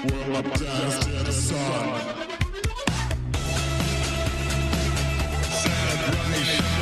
Well, I danced in the sun. Celebration.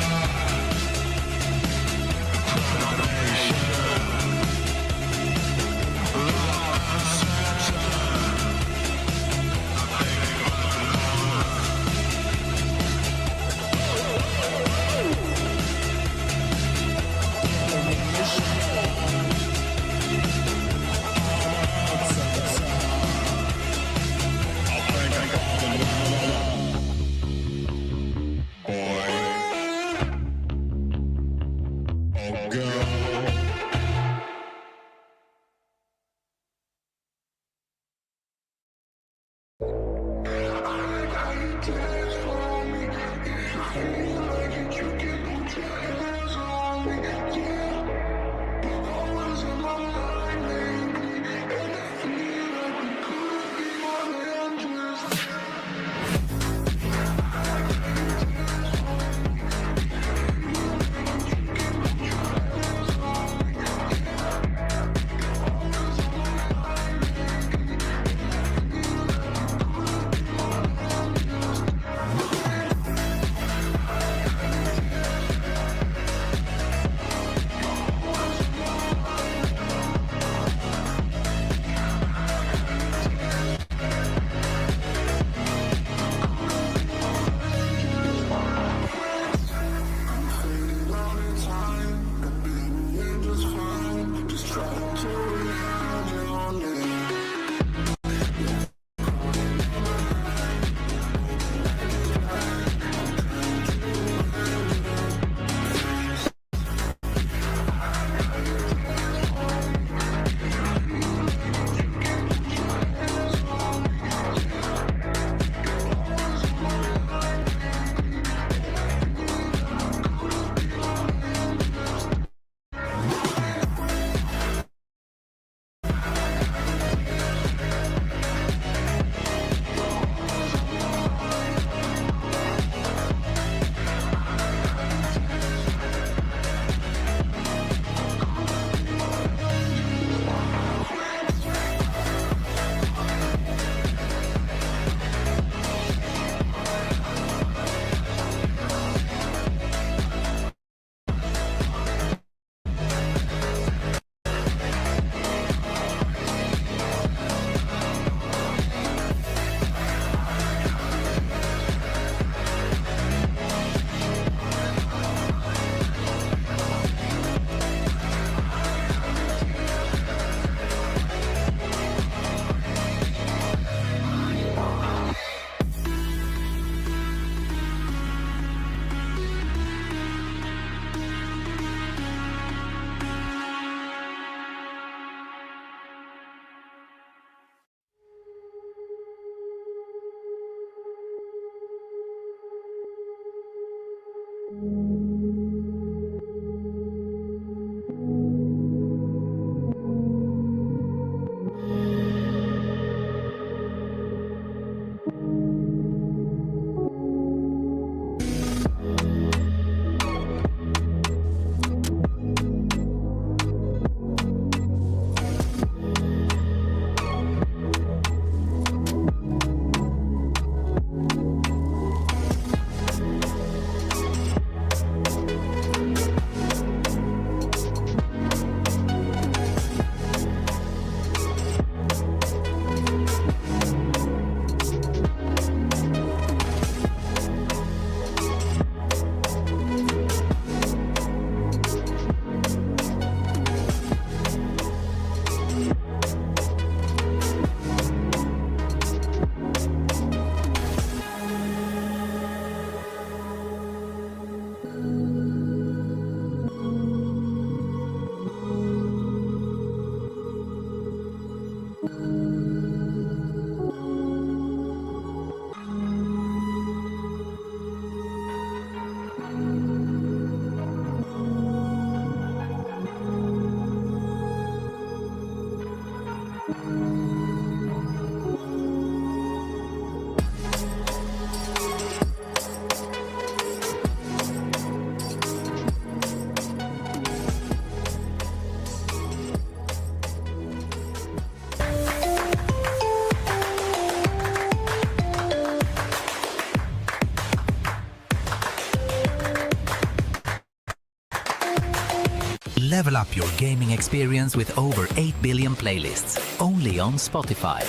Level up your gaming experience with over 8 billion playlists, only on Spotify,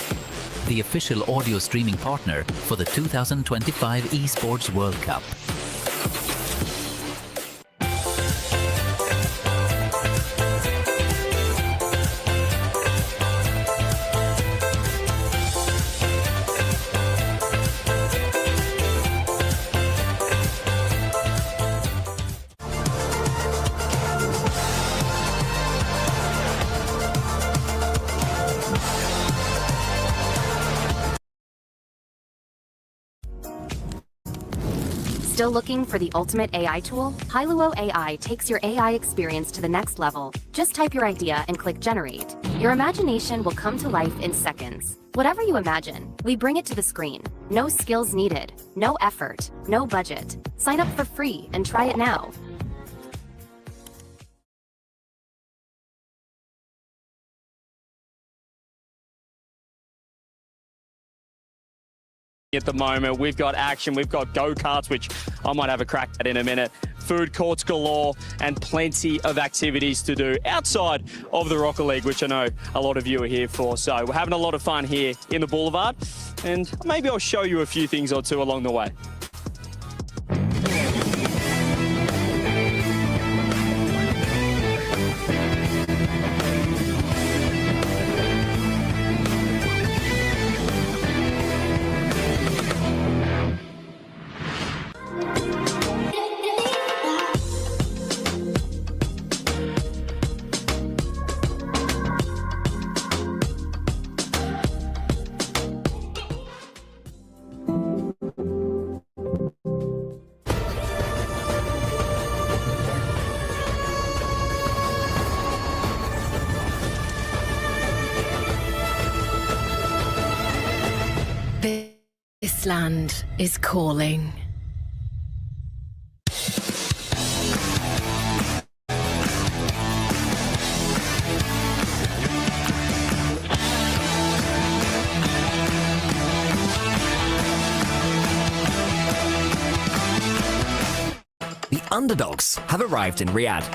the official audio streaming partner for the 2025 Esports World Cup. Still looking for the ultimate AI tool? Hailuo AI takes your AI experience to the next level. Just type your idea and click generate. Your imagination will come to life in seconds. Whatever you imagine, we bring it to the screen. No skills needed, no effort, no budget. Sign up for free and try it now. At the moment, we've got action, we've got go-karts, which I might have a crack at in a minute, food courts galore, and plenty of activities to do outside of the Rocket League, which I know a lot of you are here for. So we're having a lot of fun here in the Boulevard, and maybe I'll show you a few things or two along the way. This land is calling. The underdogs have arrived in Riyadh.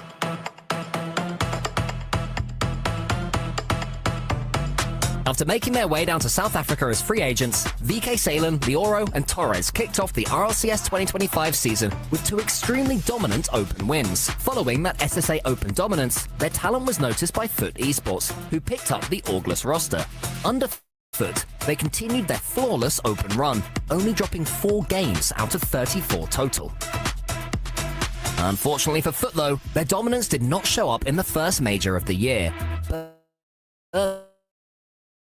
After making their way down to South Africa as free agents, VK Salem, Lioro and Torres kicked off the RLCS 2025 season with two extremely dominant open wins. Following that SSA Open dominance, their talent was noticed by Foot Esports, who picked up the August roster. Under Foot, they continued their flawless open run, only dropping 4 games out of 34 total. Unfortunately for Foot though, their dominance did not show up in the first major of the year.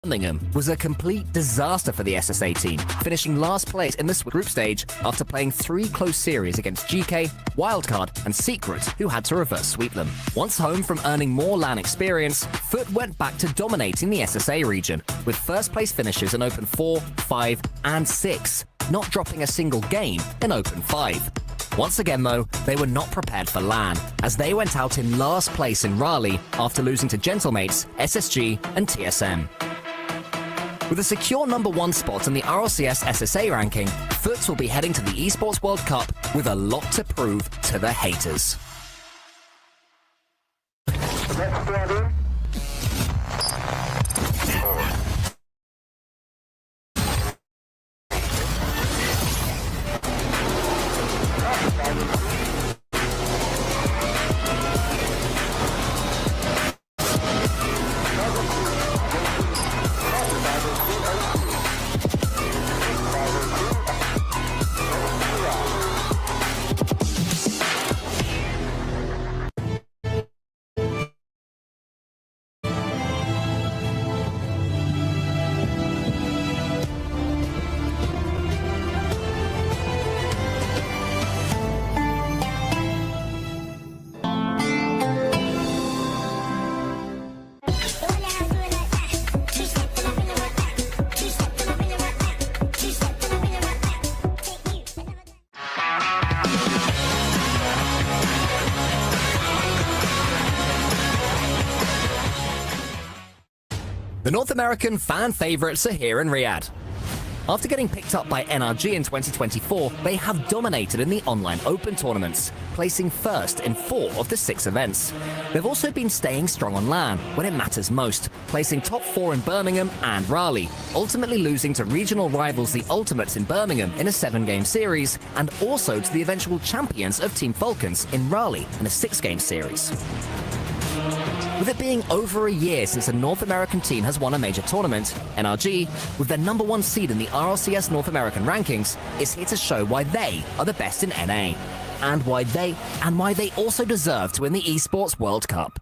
Birmingham was a complete disaster for the SSA team, finishing last place in the group stage after playing 3 close series against GK, Wildcard and Secret, who had to reverse sweep them. Once home from earning more LAN experience, Foot went back to dominating the SSA region, with first place finishes in Open 4, 5 and 6, not dropping a single game in Open 5. Once again though, they were not prepared for LAN, as they went out in last place in Raleigh after losing to Gentlemates, SSG and TSM. With a secure #1 spot in the RLCS SSA ranking, Foot will be heading to the Esports World Cup with a lot to prove to the haters. The North American fan favourites are here in Riyadh. After getting picked up by NRG in 2024, they have dominated in the online Open tournaments, placing first in 4 of the 6 events. They've also been staying strong on LAN when it matters most, placing top 4 in Birmingham and Raleigh, ultimately losing to regional rivals the Ultimates in Birmingham in a 7-game series, and also to the eventual champions of Team Falcons in Raleigh in a 6-game series. With it being over a year since a North American team has won a major tournament, NRG, with their #1 seed in the RLCS North American rankings, is here to show why they are the best in NA, and why they also deserve to win the Esports World Cup.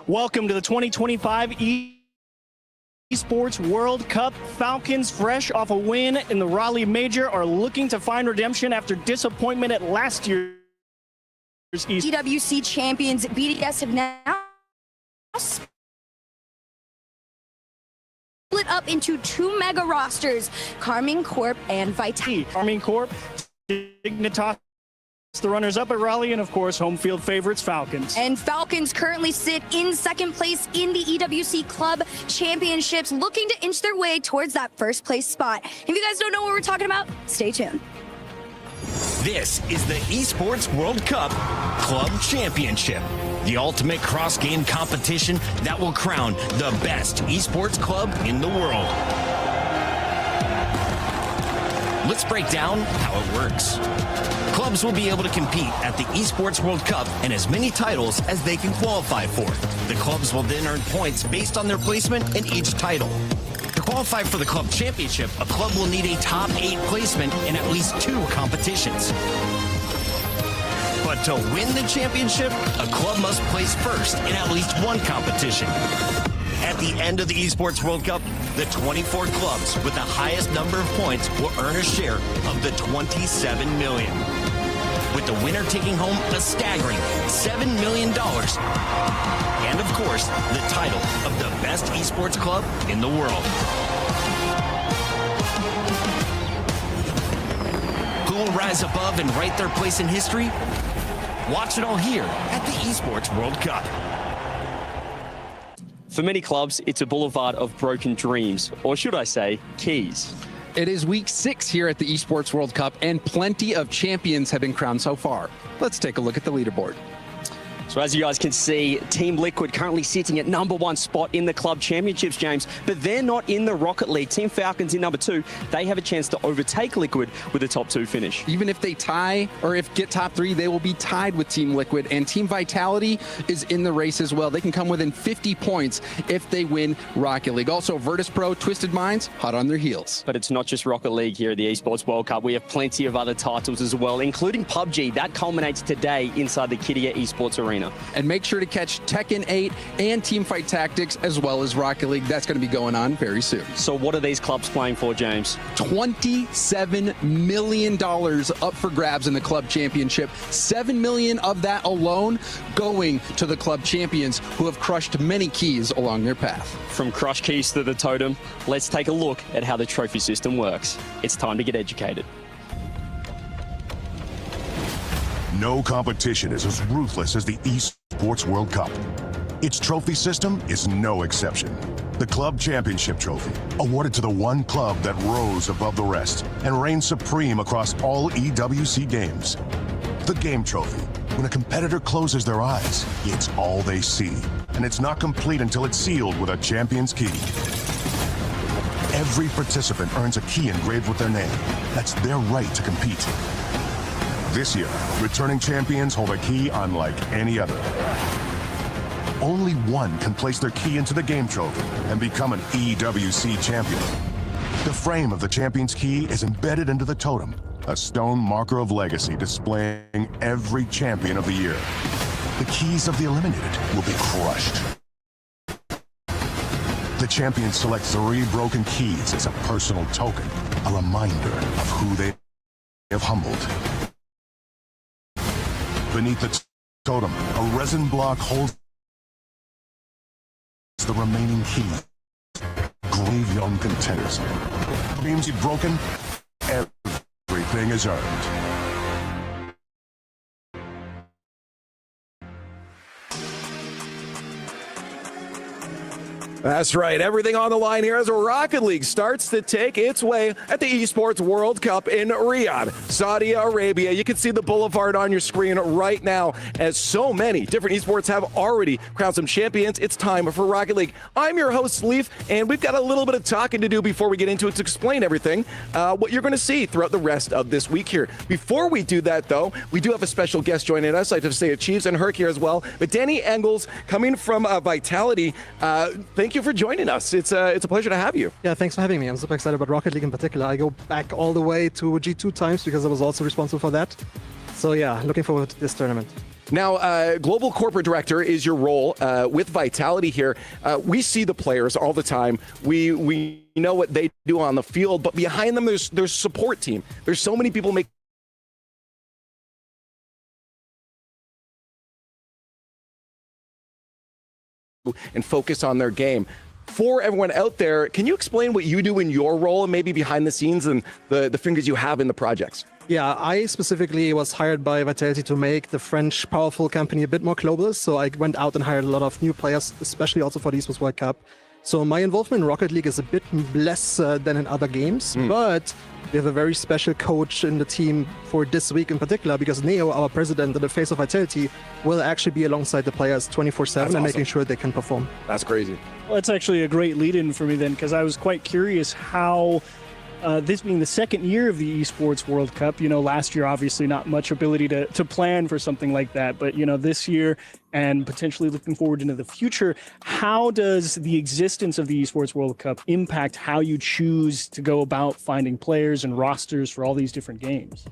Welcome to the 2025 Esports World Cup. Falcons, fresh off a win in the Raleigh Major, are looking to find redemption after disappointment at last year's EWC champions. BDS have now split up into 2 mega rosters, Carmine Corp and Vitality. Carmine Corp, Dignitas, the runners-up at Raleigh, and of course, home field favorites, Falcons. And Falcons currently sit in 2nd place in the EWC Club Championships, looking to inch their way towards that 1st place spot. If you guys don't know what we're talking about, stay tuned. This is the Esports World Cup Club Championship, the ultimate cross-game competition that will crown the best esports club in the world. Let's break down how it works. Clubs will be able to compete at the Esports World Cup and as many titles as they can qualify for. The clubs will then earn points based on their placement in each title. To qualify for the club championship, a club will need a top 8 placement in at least 2 competitions. But to win the championship, a club must place first in at least 1 competition. At the end of the Esports World Cup, the 24 clubs with the highest number of points will earn a share of the $27 million, with the winner taking home a staggering $7 million. And of course, the title of the best esports club in the world. Who will rise above and write their place in history? Watch it all here at the Esports World Cup. For many clubs, it's a boulevard of broken dreams, or should I say, keys. It is week 6 here at the Esports World Cup, and plenty of champions have been crowned so far. Let's take a look at the leaderboard. So as you guys can see, Team Liquid currently sitting at #1 spot in the club championships, James, but they're not in the Rocket League. Team Falcons in #2. They have a chance to overtake Liquid with a top 2 finish. Even if they tie, or if get top 3, they will be tied with Team Liquid, and Team Vitality is in the race as well. They can come within 50 points if they win Rocket League. Also, Virtus Pro, Twisted Minds, hot on their heels. But it's not just Rocket League here at the Esports World Cup. We have plenty of other titles as well, including PUBG. That culminates today inside the Kidia Esports Arena. arena. And make sure to catch Tekken 8 and Teamfight Tactics as well as Rocket League. That's going to be going on very soon. So what are these clubs playing for, James? $27 million up for grabs in the club championship. $7 million of that alone going to the club champions who have crushed many keys along their path. From crush keys to the totem, let's take a look at how the trophy system works. It's time to get educated. No competition is as ruthless as the Esports World Cup. Its trophy system is no exception. The Club Championship Trophy, awarded to the one club that rose above the rest and reigned supreme across all EWC games. The Game Trophy, when a competitor closes their eyes, it's all they see, and it's not complete until it's sealed with a champion's key. Every participant earns a key engraved with their name. That's their right to compete. This year, returning champions hold a key unlike any other. Only one can place their key into the Game Trophy and become an EWC champion. The frame of the champion's key is embedded into the totem, a stone marker of legacy displaying every champion of the year. The keys of the eliminated will be crushed. The champions select 3 broken keys as a personal token, a reminder of who they have humbled. Beneath the totem, a resin block holds the remaining key. Grave young contenders. Dreams you've broken, everything is earned. That's right. Everything on the line here as Rocket League starts to take its way at the Esports World Cup in Riyadh, Saudi Arabia. You can see the boulevard on your screen right now as so many different esports have already crowned some champions. It's time for Rocket League. I'm your host, Leaf, and we've got a little bit of talking to do before we get into it to explain everything, what you're going to see throughout the rest of this week here. Before we do that, though, we do have a special guest joining us. I have to say Chiefs and Herc here as well. But Danny Engels coming from Vitality. Thank you for joining us. It's a pleasure to have you. Yeah, thanks for having me. I'm super excited about Rocket League in particular. I go back all the way to G2 times because I was also responsible for that. So yeah, looking forward to this tournament. Now, Global Corporate Director is your role with Vitality here. We see the players all the time. We know what they do on the field, but behind them there's support team. There's so many people making and focus on their game. For everyone out there, can you explain what you do in your role and maybe behind the scenes and the fingers you have in the projects? Yeah, I specifically was hired by Vitality to make the French powerful company a bit more global. So I went out and hired a lot of new players, especially also for the Esports World Cup. So my involvement in Rocket League is a bit less than in other games, but we have a very special coach in the team for this week in particular, because Neo, our president and the face of Vitality, will actually be alongside the players 24/7 and making sure they can perform. That's crazy. Well, that's actually a great lead-in for me then, because I was quite curious how this being the second year of the Esports World Cup, last year obviously not much ability to plan for something like that, but this year and potentially looking forward into the future, how does the existence of the Esports World Cup impact how you choose to go about finding players and rosters for all these different games?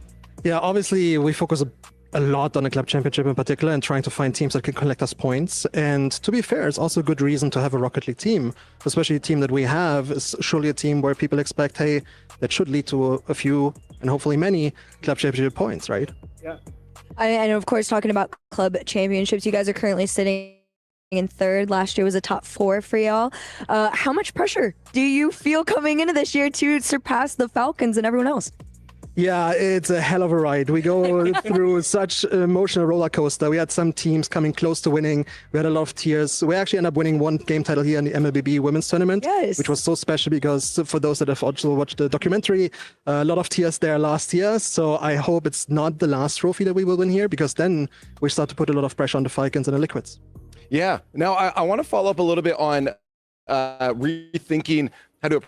Yeah, obviously we focus a lot on the club championship in particular and trying to find teams that can collect us points. And to be fair, it's also a good reason to have a Rocket League team, especially a team that we have is surely a team where people expect, hey, that should lead to a few and hopefully many club championship points, right? Yeah. And of course, talking about club championships, you guys are currently sitting in third. Last year was a top 4 for y'all. How much pressure do you feel coming into this year to surpass the Falcons and everyone else? Yeah, it's a hell of a ride. We go through such emotional roller coaster. We had some teams coming close to winning. We had a lot of tears. We actually ended up winning one game title here in the MLBB Women's Tournament, which was so special because for those that have also watched the documentary, a lot of tears there last year. So I hope it's not the last trophy that we will win here, because then we start to put a lot of pressure on the Falcons and the Liquids. Yeah. Now, I want to follow up a little bit on rethinking how to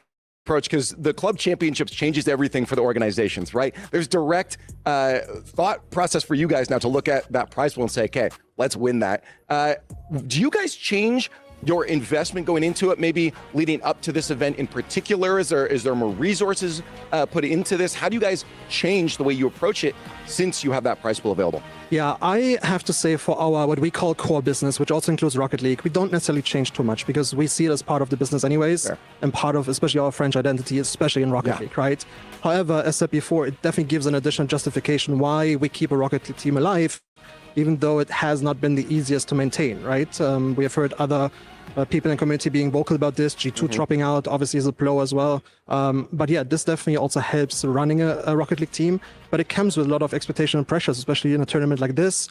approach, because the club championships changes everything for the organizations, right? There's direct thought process for you guys now to look at that prize pool and say, okay, let's win that. Do you guys change your investment going into it, maybe leading up to this event in particular? Is there more resources put into this? How do you guys change the way you approach it since you have that prize pool available? Yeah, I have to say for our what we call core business, which also includes Rocket League, we don't necessarily change too much because we see it as part of the business anyways, and part of especially our French identity, especially in Rocket League, right? However, as said before, it definitely gives an additional justification why we keep a Rocket League team alive, even though it has not been the easiest to maintain, right? We have heard other people in the community being vocal about this, G2 dropping out obviously is a blow as well. But yeah, this definitely also helps running a Rocket League team, but it comes with a lot of expectation and pressures, especially in a tournament like this.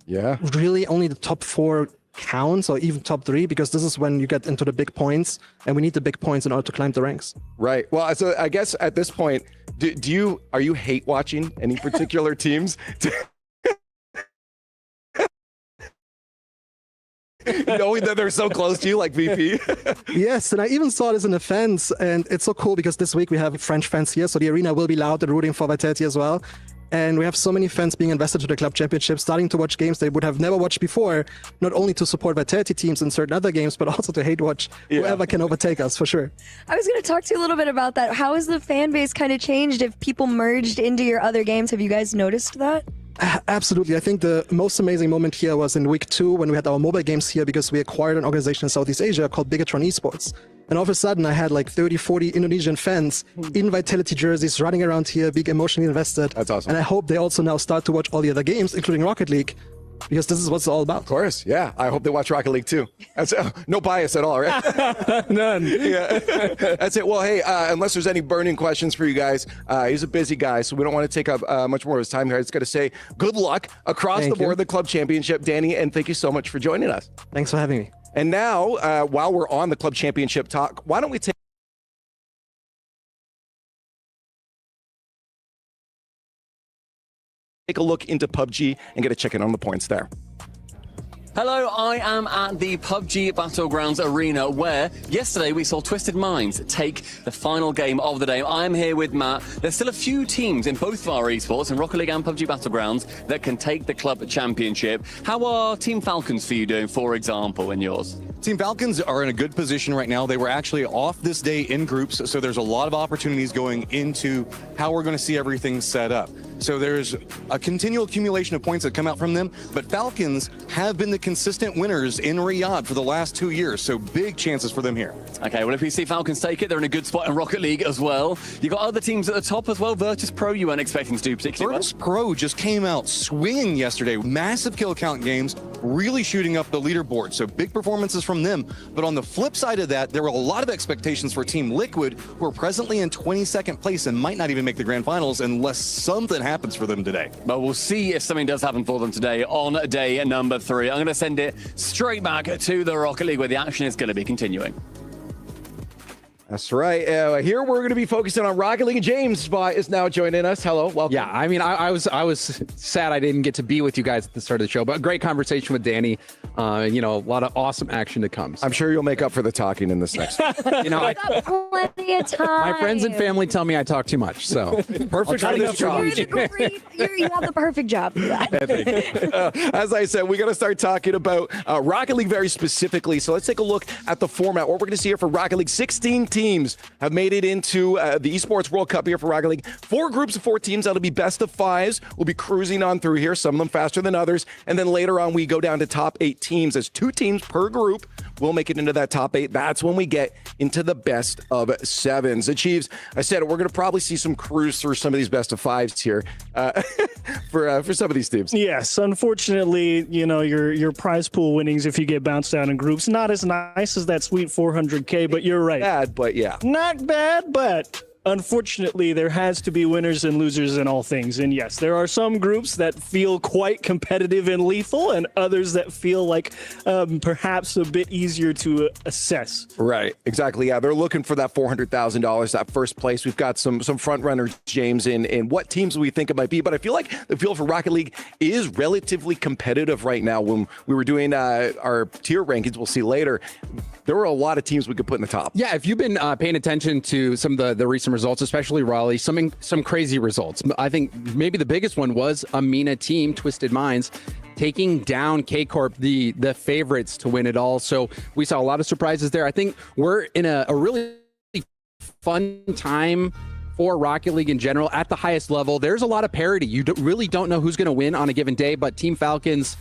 Yeah. Really only the top 4 counts, or even top 3, because this is when you get into the big points, and we need the big points in order to climb the ranks. Right. Well, so I guess at this point, are you hate watching any particular teams? Knowing that they're so close to you, like VP. Yes, and I even saw this in the fans, and it's so cool because this week we have French fans here, so the arena will be loud and rooting for Vitality as well. And we have so many fans being invested to the club championship, starting to watch games they would have never watched before, not only to support Vitality teams in certain other games, but also to hate watch whoever can overtake us, for sure. I was going to talk to you a little bit about that. How has the fan base kind of changed if people merged into your other games? Have you guys noticed that? Absolutely. I think the most amazing moment here was in week 2 when we had our mobile games here because we acquired an organization in Southeast Asia called Bigatron Esports. And all of a sudden I had like 30, 40 Indonesian fans in Vitality jerseys running around here, being emotionally invested. That's awesome. And I hope they also now start to watch all the other games, including Rocket League, because this is what it's all about. Of course, yeah. I hope they watch Rocket League too. That's no bias at all, right? None. Yeah, that's it. Well, hey, unless there's any burning questions for you guys, he's a busy guy, so we don't want to take up much more of his time here. I just got to say good luck across the board, the club championship, Danny, and thank you so much for joining us. Thanks for having me. And now, while we're on the club championship talk, why don't we take a look into PUBG and get a check-in on the points there. Hello, I am at the PUBG Battlegrounds Arena where yesterday we saw Twisted Minds take the final game of the day. I'm here with Matt. There's still a few teams in both of our esports, in Rocket League and PUBG Battlegrounds, that can take the club championship. How are Team Falcons for you doing, for example, in yours? Team Falcons are in a good position right now. They were actually off this day in groups, so there's a lot of opportunities going into how we're going to see everything set up. So there's a continual accumulation of points that come out from them, but Falcons have been the consistent winners in Riyadh for the last 2 years, so big chances for them here. Okay, well, if we see Falcons take it, they're in a good spot in Rocket League as well. You got other teams at the top as well. Virtus Pro, you weren't expecting to do particularly well. Virtus Pro just came out swinging yesterday. Massive kill count games, really shooting up the leaderboard, so big performances from them. But on the flip side of that, there were a lot of expectations for Team Liquid, who are presently in 22nd place and might not even make the grand finals unless something happens for them today. But we'll see if something does happen for them today on day number 3. I'm going to send it straight back to the Rocket League where the action is going to be continuing. That's right. Here we're going to be focusing on Rocket League. James Spot is now joining us. Hello, welcome. Yeah, I mean, I was sad I didn't get to be with you guys at the start of the show, but a great conversation with Danny. You know, a lot of awesome action to come. I'm sure you'll make up for the talking in this next. You know, plenty of time. my friends and family tell me I talk too much, so perfect for this job. You have the perfect job for that. As I said, we got to start talking about Rocket League very specifically. So let's take a look at the format. What we're going to see here for Rocket League: 16 teams have made it into the Esports World Cup here for Rocket League. 4 groups of 4 teams. That'll be best of 5s. We'll be cruising on through here, some of them faster than others. And then later on, we go down to top 8 teams. As 2 teams per group will make it into that top 8. That's when we get into the best of 7s. Achieves, I said we're going to probably see some cruise through some of these best of 5s here for some of these teams. Yes, unfortunately, you know, your prize pool winnings, if you get bounced out in groups, not as nice as that sweet 400K, but you're right. Bad, but yeah. Not bad, but unfortunately, there has to be winners and losers in all things. And yes, there are some groups that feel quite competitive and lethal, and others that feel like perhaps a bit easier to assess. Right, exactly. Yeah, they're looking for that $400,000, that first place. We've got some front runners, James, in what teams we think it might be. But I feel like the field for Rocket League is relatively competitive right now. When we were doing our tier rankings, we'll see later, there were a lot of teams we could put in the top. Yeah, if you've been paying attention to some of the recent results, especially Raleigh. Some crazy results. I think maybe the biggest one was a MENA team, Twisted Minds, taking down K-Corp, the favorites to win it all. So we saw a lot of surprises there. I think we're in a really fun time for Rocket League in general at the highest level. There's a lot of parity. You really don't know who's going to win on a given day, but Team Falcons,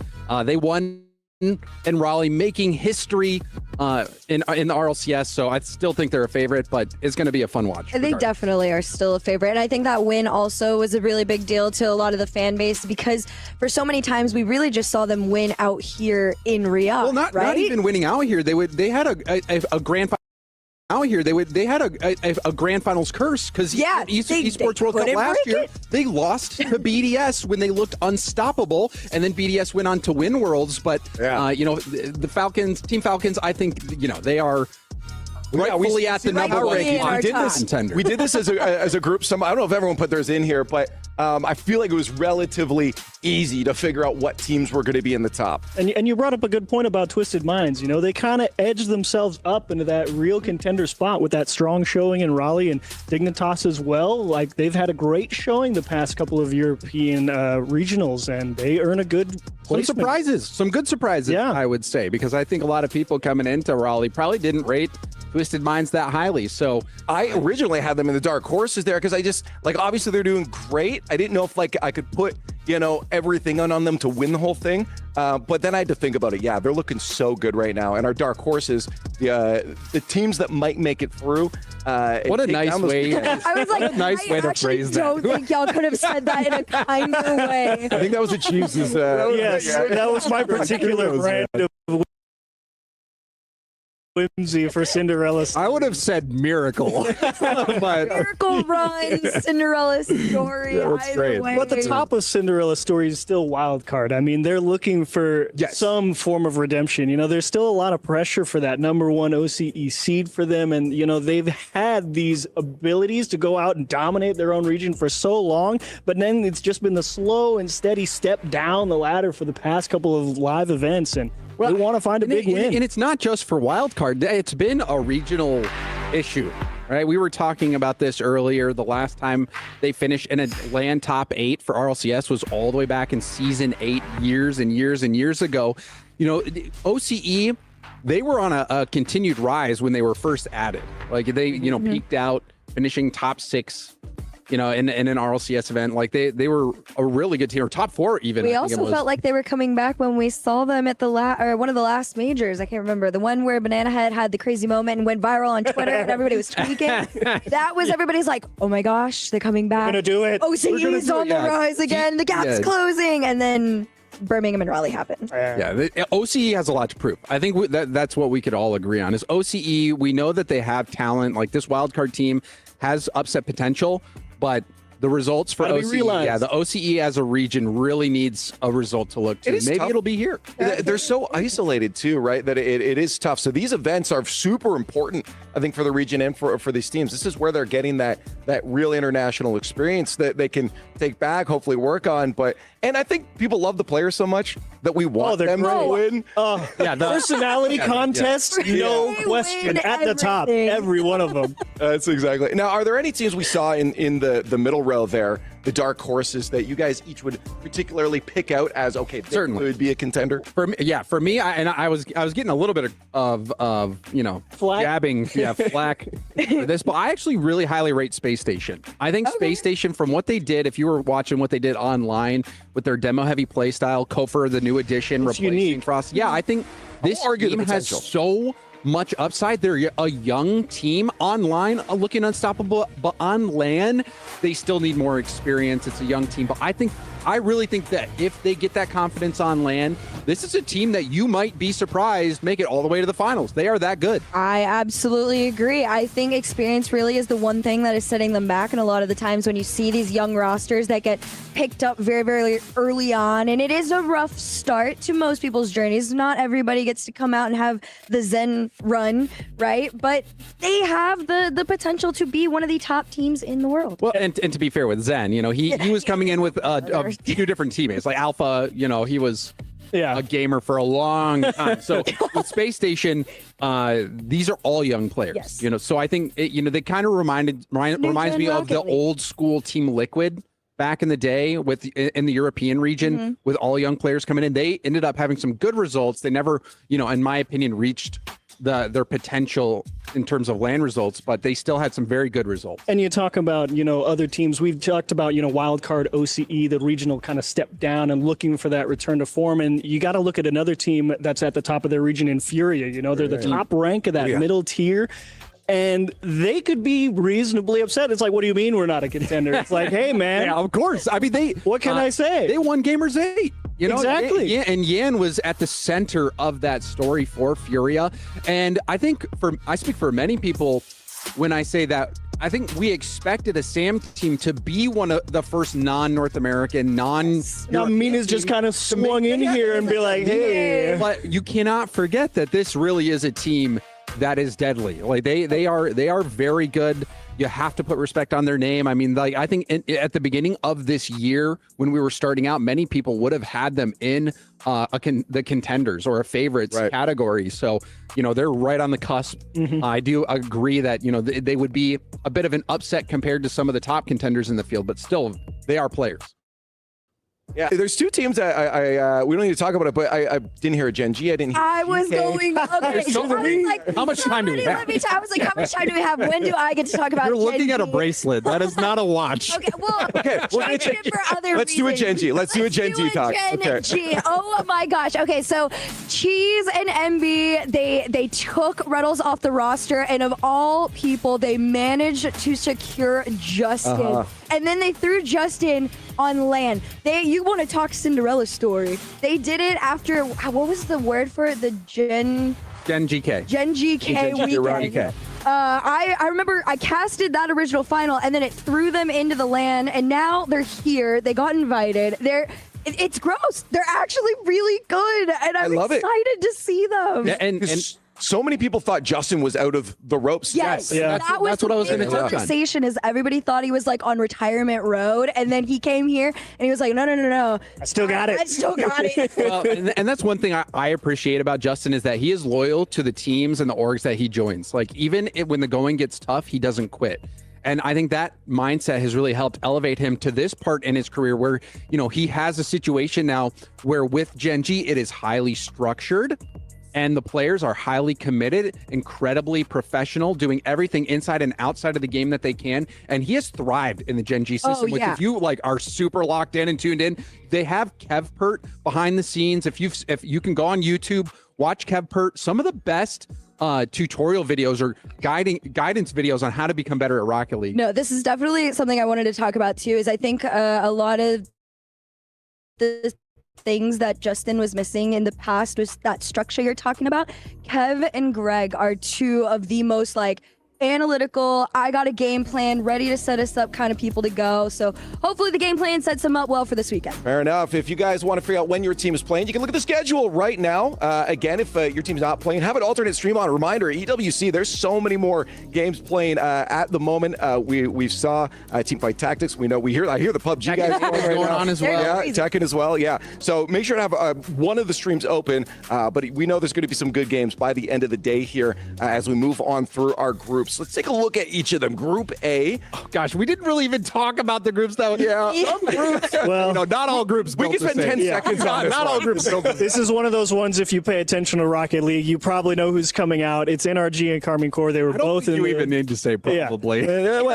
they won in Raleigh, making history in the RLCS. So I still think they're a favorite, but it's going to be a fun watch. They definitely are still a favorite. And I think that win also was a really big deal to a lot of the fan base because for so many times we really just saw them win out here in Riyadh. Well, not even winning out here. They had a grand final. Out here, they had a grand finals curse because Esports World Cup last year they lost to BDS when they looked unstoppable, and then BDS went on to win Worlds. But the Falcons, Team Falcons, I think they are rightfully at the number one contender. We did this as a group. I don't know if everyone put theirs in here, but I feel like it was relatively easy to figure out what teams were going to be in the top. And you brought up a good point about Twisted Minds. They kind of edged themselves up into that real contender spot with that strong showing in Raleigh and Dignitas as well. Like they've had a great showing the past couple of European regionals, and they earn a good placement. Some good surprises, I would say, because I think a lot of people coming into Raleigh probably didn't rate Twisted Minds that highly. So I originally had them in the dark horses there because I just obviously they're doing great. I didn't know if I could put everything on them to win the whole thing, but then I had to think about it. Yeah, they're looking so good right now, and our dark horses, the teams that might make it through. What a nice way! I was like, what a nice way to phrase that. I don't think y'all could have said that in a kinder way. I think that was a Chiefs'. Yes, that was my particular brand of whimsy for Cinderella. I would have said miracle. But Miracle Run, Cinderella story. That's great. But the top of Cinderella story is still wild card. I mean, they're looking for some form of redemption. There's still a lot of pressure for that number one OCE seed for them. And, they've had these abilities to go out and dominate their own region for so long. But then it's just been the slow and steady step down the ladder for the past couple of live events. And we want to find a big win. And it's not just for wildcard. It's been a regional issue, right? We were talking about this earlier. The last time they finished in a land top 8 for RLCS was all the way back in season 8 years and years and years ago. OCE, they were on a continued rise when they were first added. Like they, peaked out, finishing top 6. In an RLCS event. Like they were a really good team, or top 4 even. We also felt like they were coming back when we saw them at the one of the last majors. I can't remember the one where Banana Head had the crazy moment and went viral on Twitter and everybody was tweaking. That was everybody's like, oh my gosh, they're coming back. We're gonna do it. OCE's on the rise again. The gap's closing, and then Birmingham and Raleigh happened. OCE has a lot to prove. I think that's what we could all agree on. Is OCE? We know that they have talent. Like this wildcard team has upset potential. But the results for OCE, the OCE as a region really needs a result to look to. Maybe it'll be here. They're so isolated too, right? That it is tough. So these events are super important, I think, for the region and for these teams. This is where they're getting that real international experience that they can take back, hopefully work on. And I think people love the players so much that we want them to win. The personality contest, no question, at the top, every one of them. That's exactly. Now, are there any teams we saw in the middle row there, the dark horses, that you guys each would particularly pick out as they could be a contender? For me, I was getting a little bit of flack. Jabbing, flack for this, but I actually really highly rate Space Station. I think Space Station, from what they did, if you were watching what they did online with their demo heavy play style, Kofor, the new addition, replacing Frost. Yeah, I think this team has so much upside. They're a young team online, looking unstoppable, but on LAN, they still need more experience. It's a young team, but I really think that if they get that confidence on LAN, this is a team that you might be surprised make it all the way to the finals. They are that good. I absolutely agree. I think experience really is the one thing that is setting them back. And a lot of the times when you see these young rosters that get picked up very, very early on, and it is a rough start to most people's journeys. Not everybody gets to come out and have the Zen run, right? But they have the potential to be one of the top teams in the world. Well, and to be fair with Zen, he was coming in with 2 different teammates. Like Alpha, he was Yeah. a gamer for a long time. So with Space Station, these are all young players. Yes. You know, so I think they kind of reminds me of the Rocket League. old school Team Liquid back in the day in the European region with all young players coming in. They ended up having some good results. They never, in my opinion, reached their potential in terms of LAN results, but they still had some very good results. And you talk about, other teams. We've talked about, wildcard OCE, the regional kind of step down and looking for that return to form. And you got to look at another team that's at the top of their region in Furia. They're the top rank of that middle tier. And they could be reasonably upset. It's like, what do you mean we're not a contender? It's like, hey, man. Yeah, of course. I mean, what can I say? They won Gamers 8. Exactly. And Yan was at the center of that story for Furia. And I think I speak for many people when I say that I think we expected a SAM team to be one of the first non-North American, Now, Mina's just kind of swung in here and be like, hey. But you cannot forget that this really is a team that is deadly. Like they are very good. You have to put respect on their name. I mean, I think at the beginning of this year, when we were starting out, many people would have had them in the contenders or a favorites category. So, they're right on the cusp. I do agree that, they would be a bit of an upset compared to some of the top contenders in the field, but still, they are players. Yeah, there's two teams that we don't need to talk about it, but I didn't hear a Gen G. I didn't hear I was going. Okay, so I was like, how much time do we have? I was like, how much time do we have? When do I get to talk about? You're Gen looking at a G? bracelet. That is not a watch. Okay, well, Okay, change it for other let's do a Gen G. Let's do a Gen G talk. Gen G. Oh my gosh. Okay, so Cheese and MB, they took Reynolds off the roster, and of all people, they managed to secure Justin. And then they threw Justin on LAN. You want to talk Cinderella story? They did it after, what was the word for it? The Gen GK. Gen GK weekend. I remember I casted that original final, and then it threw them into the LAN, and now they're here. They got invited. It's gross. They're actually really good, and I'm excited to see them. Yeah, and so many people thought Justin was out of the ropes. Yes, Yeah. that's what I was in the conversation. Is everybody thought he was like on retirement road, and then he came here and he was like, no, I still got it. I still got it. Well, and that's one thing I appreciate about Justin is that he is loyal to the teams and the orgs that he joins. Like even when the going gets tough, he doesn't quit. And I think that mindset has really helped elevate him to this part in his career where, he has a situation now where with Gen G, it is highly structured. And the players are highly committed, incredibly professional, doing everything inside and outside of the game that they can. And he has thrived in the Gen G system. Which if you are super locked in and tuned in, they have KevPert behind the scenes. If you can go on YouTube, watch KevPert, some of the best tutorial videos or guidance videos on how to become better at Rocket League. No, this is definitely something I wanted to talk about too. Is I think a lot of the things that Justin was missing in the past was that structure you're talking about. Kev and Greg are two of the most analytical, I got a game plan ready to set us up kind of people to go. So hopefully the game plan sets them up well for this weekend. Fair enough. If you guys want to figure out when your team is playing, you can look at the schedule right now. Again, if your team's not playing, have an alternate stream on. Reminder, EWC, there's so many more games playing at the moment. We saw Teamfight Tactics. I hear the PUBG guys going on as well. Yeah, Tekken as well. Yeah. So make sure to have one of the streams open. But we know there's going to be some good games by the end of the day here as we move on through our groups. Let's take a look at each of them. Group A. Oh, gosh, we didn't really even talk about the groups though. Yeah. Some groups. Well, not all groups. We can spend 10 seconds on this. Not all groups. This is one of those ones, if you pay attention to Rocket League, you probably know who's coming out. It's NRG and Carmine Corps. They were both in. You even need to say probably. Yeah. You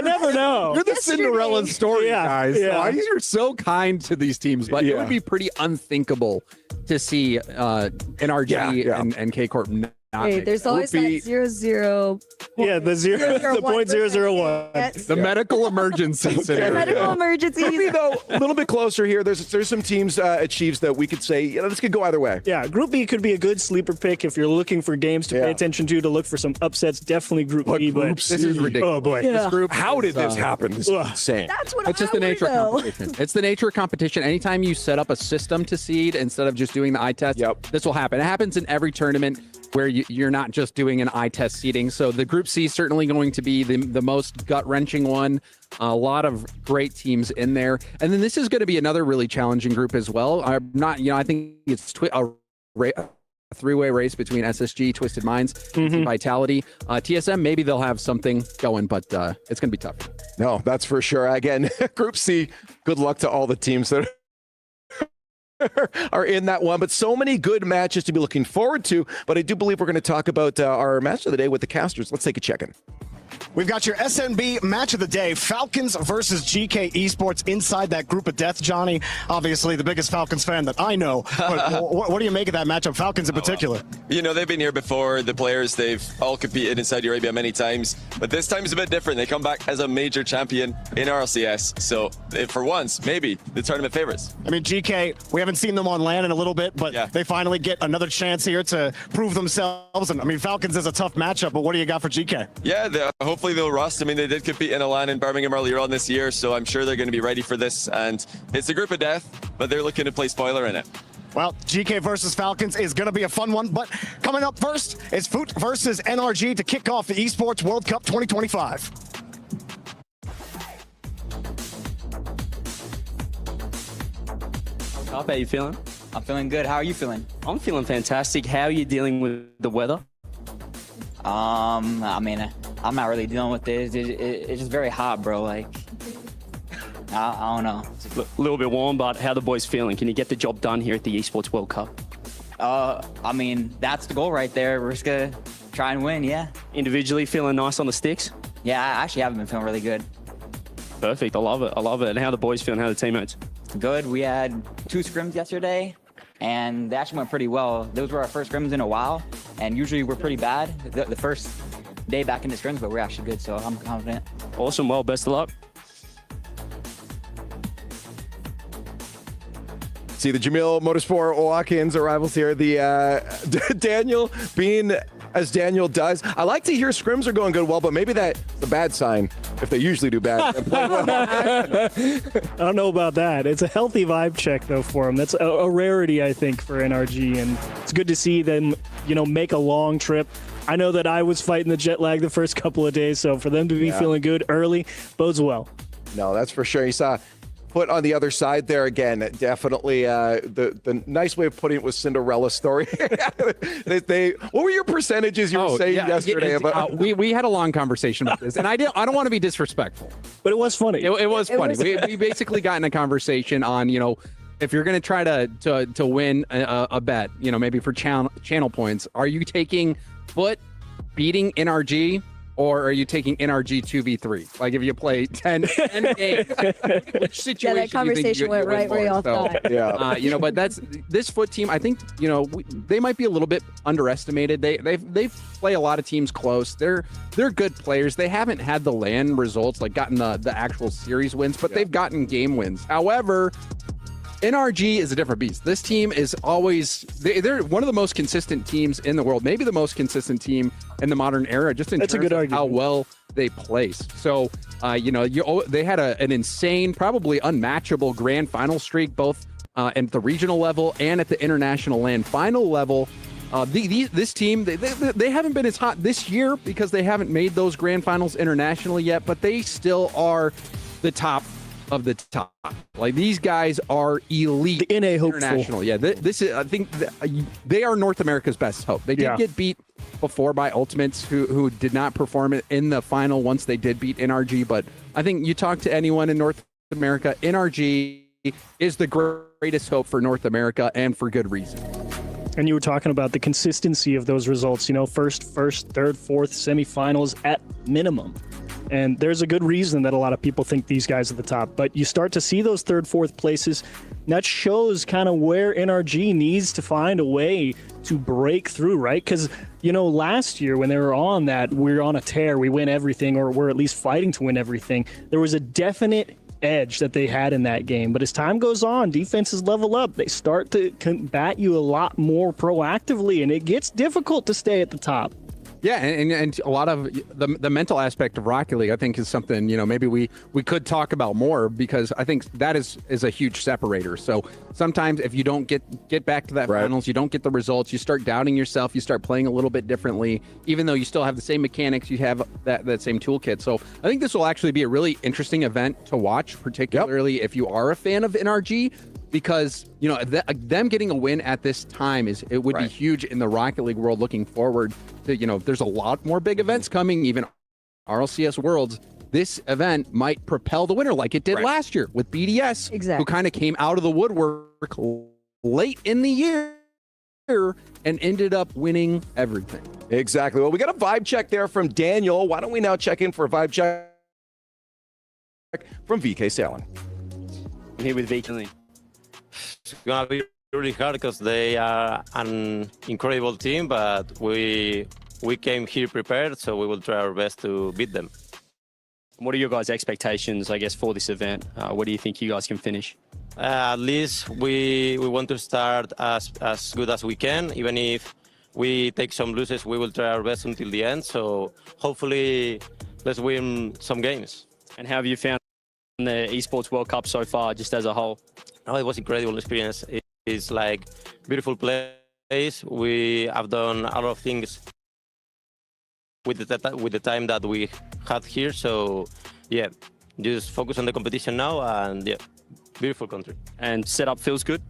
never know. You're the Cinderella story, guys. Yeah. So you're so kind to these teams, but it would be pretty unthinkable to see NRG and K Corp. Hey, there's always that 0-0. Yeah, the 0.001. The medical emergency scenario. Medical emergency. Group B, though, a little bit closer here. There's some teams at Chiefs that we could say, this could go either way. Yeah, Group B could be a good sleeper pick if you're looking for games to pay attention to look for some upsets. Definitely Group B. But this is ridiculous. Oh boy, yeah. This group. How did this happen? This is insane. That's what It's just the nature of competition. It's the nature of competition. Anytime you set up a system to seed instead of just doing the eye test, this will happen. It happens in every tournament. where you're not just doing an eye test seeding. So the Group C is certainly going to be the most gut-wrenching one. A lot of great teams in there. And then this is going to be another really challenging group as well. I'm not, I think it's a three-way race between SSG, Twisted Minds, Vitality. TSM, maybe they'll have something going, but it's going to be tough. No, that's for sure. Again, Group C, good luck to all the teams that are in that one, but so many good matches to be looking forward to. But I do believe we're going to talk about our match of the day with the casters. Let's take a check-in. We've got your SNB match of the day, Falcons versus GK Esports inside that group of death, Johnny. Obviously, the biggest Falcons fan that I know. But what do you make of that matchup, Falcons in particular? They've been here before. The players, they've all competed in Saudi Arabia many times. But this time is a bit different. They come back as a major champion in RLCS. So, for once, maybe the tournament favorites. I mean, GK, we haven't seen them on LAN in a little bit, but they finally get another chance here to prove themselves. And I mean, Falcons is a tough matchup, but what do you got for GK? Yeah, hopefully they'll rust. I mean, they did compete in a LAN in Birmingham earlier on this year, so I'm sure they're going to be ready for this. And it's a group of death, but they're looking to play spoiler in it. Well, GK versus Falcons is going to be a fun one, but coming up first is Foot versus NRG to kick off the Esports World Cup 2025. How are you feeling? I'm feeling good. How are you feeling? I'm feeling fantastic. How are you dealing with the weather? I mean, I'm not really dealing with it. It's just very hot, bro. Like, I don't know. A little bit warm, but how are the boys feeling? Can you get the job done here at the Esports World Cup? I mean, that's the goal right there. We're just gonna try and win, yeah. Individually feeling nice on the sticks? Yeah, I actually haven't been feeling really good. Perfect. I love it. I love it. And how are the boys feeling? How are the teammates? Good. We had 2 scrims yesterday, and they actually went pretty well. Those were our first scrims in a while, and usually we're pretty bad the first day back into scrims, but we're actually good, so I'm confident. Awesome. Well, best of luck. See the Jamil Motorsport walk-ins arrivals here. The Daniel being as Daniel does. I like to hear scrims are going good, well, but maybe that's a bad sign if they usually do bad. I don't know about that. It's a healthy vibe check, though, for them. That's a rarity, I think, for NRG, and it's good to see them, make a long trip. I know that I was fighting the jet lag the first couple of days, so for them to be feeling good early bodes well. No, that's for sure. You saw Foot on the other side there again. Definitely the nice way of putting it was Cinderella story. What were your percentages you were saying yesterday about? We had a long conversation about this, and I don't want to be disrespectful, but it was funny. It was funny. We basically got in a conversation on if you're going to try to win a bet, maybe for channel points, are you taking Foot beating NRG? Or are you taking NRG 2v3? Like if you play 10 games, which situation that conversation went right where y'all thought. Yeah. But that's this Foot team. I think they might be a little bit underestimated. They play a lot of teams close. They're good players. They haven't had the LAN results, like gotten the actual series wins, but they've gotten game wins. However, NRG is a different beast. This team is always they're one of the most consistent teams in the world, maybe the most consistent team in the modern era, just in terms of how well they place. So, they had an insane, probably unmatchable grand final streak, both at the regional level and at the international LAN final level. This team, they haven't been as hot this year because they haven't made those grand finals internationally yet, but they still are the top of the top. Like, these guys are elite. The NA hopeful. International. Yeah, this is, I think they are North America's best hope. They did get beat before by Ultimates, who did not perform in the final once they did beat NRG, but I think you talk to anyone in North America, NRG is the greatest hope for North America, and for good reason. And you were talking about the consistency of those results, first, third, fourth, semifinals at minimum. And there's a good reason that a lot of people think these guys are the top. But you start to see those third, fourth places. That shows kind of where NRG needs to find a way to break through, right? Because, last year when they were on that, we're on a tear, we win everything, or we're at least fighting to win everything. There was a definite edge that they had in that game. But as time goes on, defenses level up. They start to combat you a lot more proactively, and it gets difficult to stay at the top. Yeah, and a lot of the mental aspect of Rocket League, I think, is something, maybe we could talk about more, because I think that is a huge separator. So sometimes if you don't get back to that finals, you don't get the results, you start doubting yourself, you start playing a little bit differently, even though you still have the same mechanics, you have that same toolkit. So I think this will actually be a really interesting event to watch, particularly if you are a fan of NRG. Because them getting a win at this time would be huge in the Rocket League world. Looking forward to there's a lot more big events coming, even RLCS Worlds. This event might propel the winner, like it did last year with BDS, who kind of came out of the woodwork late in the year and ended up winning everything. Exactly. Well, we got a vibe check there from Daniel. Why don't we now check in for a vibe check from VK Salen? I'm here with VK. It's gonna be really hard because they are an incredible team, but we came here prepared, so we will try our best to beat them. What are your guys' expectations, I guess, for this event? What do you think you guys can finish? At least we want to start as good as we can. Even if we take some losses, we will try our best until the end. So hopefully, let's win some games. And how have you found the Esports World Cup so far, just as a whole? Oh, it was incredible experience. It's like beautiful place. We have done a lot of things with the time that we had here. So yeah, just focus on the competition now, and yeah, beautiful country. And setup feels good?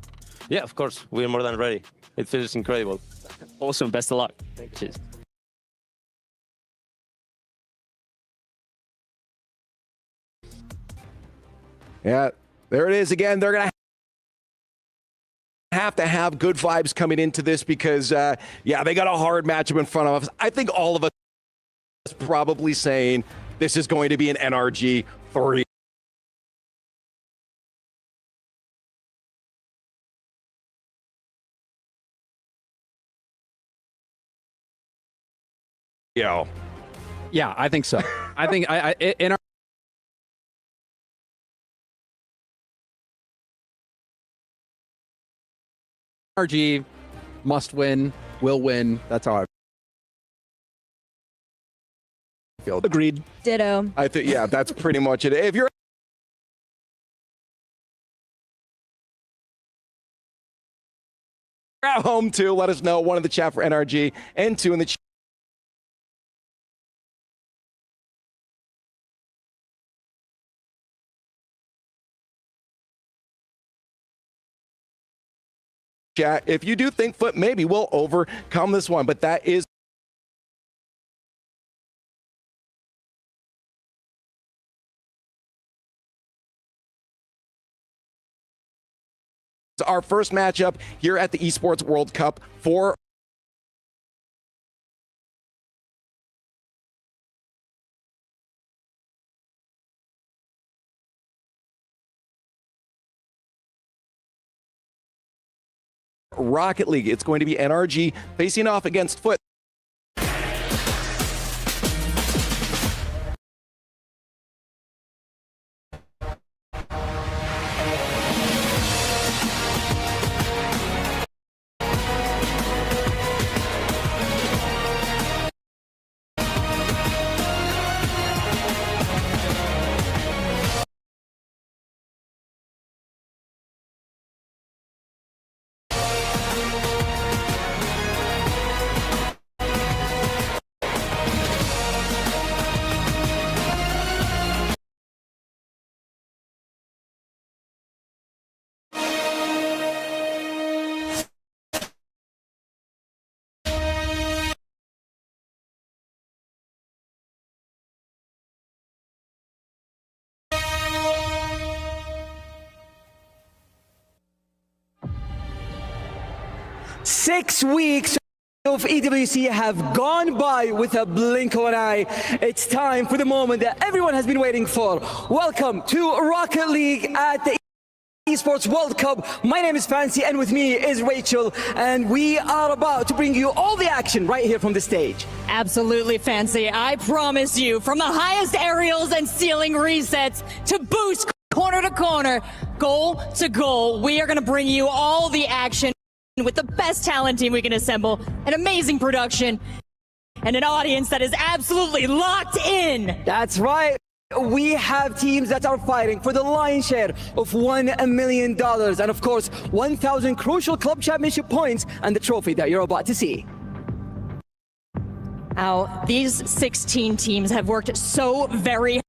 Yeah, of course. We're more than ready. It feels incredible. Awesome. Best of luck. Cheers. Yeah, there it is again. They're going to have good vibes coming into this because, they got a hard matchup in front of us. I think all of us probably saying this is going to be an NRG 3. Yeah, I think so. I think in our NRG must win, will win. That's how I feel. Agreed. Ditto. I think, that's pretty much it. If you're at home too, let us know. One in the chat for NRG and two in the chat. If you do think Foot maybe will overcome this one, but that is our first matchup here at the Esports World Cup for Rocket League. It's going to be NRG facing off against Foot. Six weeks of EWC have gone by with a blink of an eye. It's time for the moment that everyone has been waiting for. Welcome to Rocket League at the Esports World Cup. My name is Fancy, and with me is Rachel, and we are about to bring you all the action right here from the stage. Absolutely, Fancy. I promise you, from the highest aerials and ceiling resets to boost corner to corner, goal to goal, we are going to bring you all the action with the best talent team we can assemble, an amazing production, and an audience that is absolutely locked in. That's right. We have teams that are fighting for the lion's share of $1 million and, of course, 1,000 crucial club championship points and the trophy that you're about to see. Now, these 16 teams have worked so very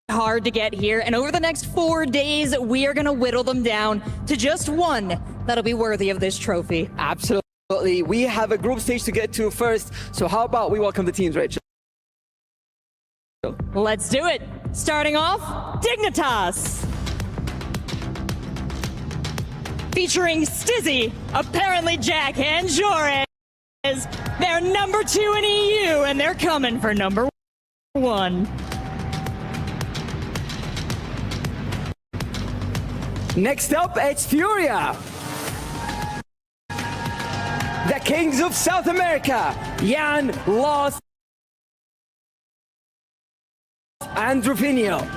hard to get here, and over the next 4 days, we are going to whittle them down to just one that'll be worthy of this trophy. Absolutely. We have a group stage to get to first, so how about we welcome the teams, Rachel? Let's do it. Starting off, Dignitas. Featuring Stizzy, apparently Jack and Jores. They're number 2 in EU, and they're coming for number 1. Next up, it's Furia. The Kings of South America, Jan, Los, and Rufinho.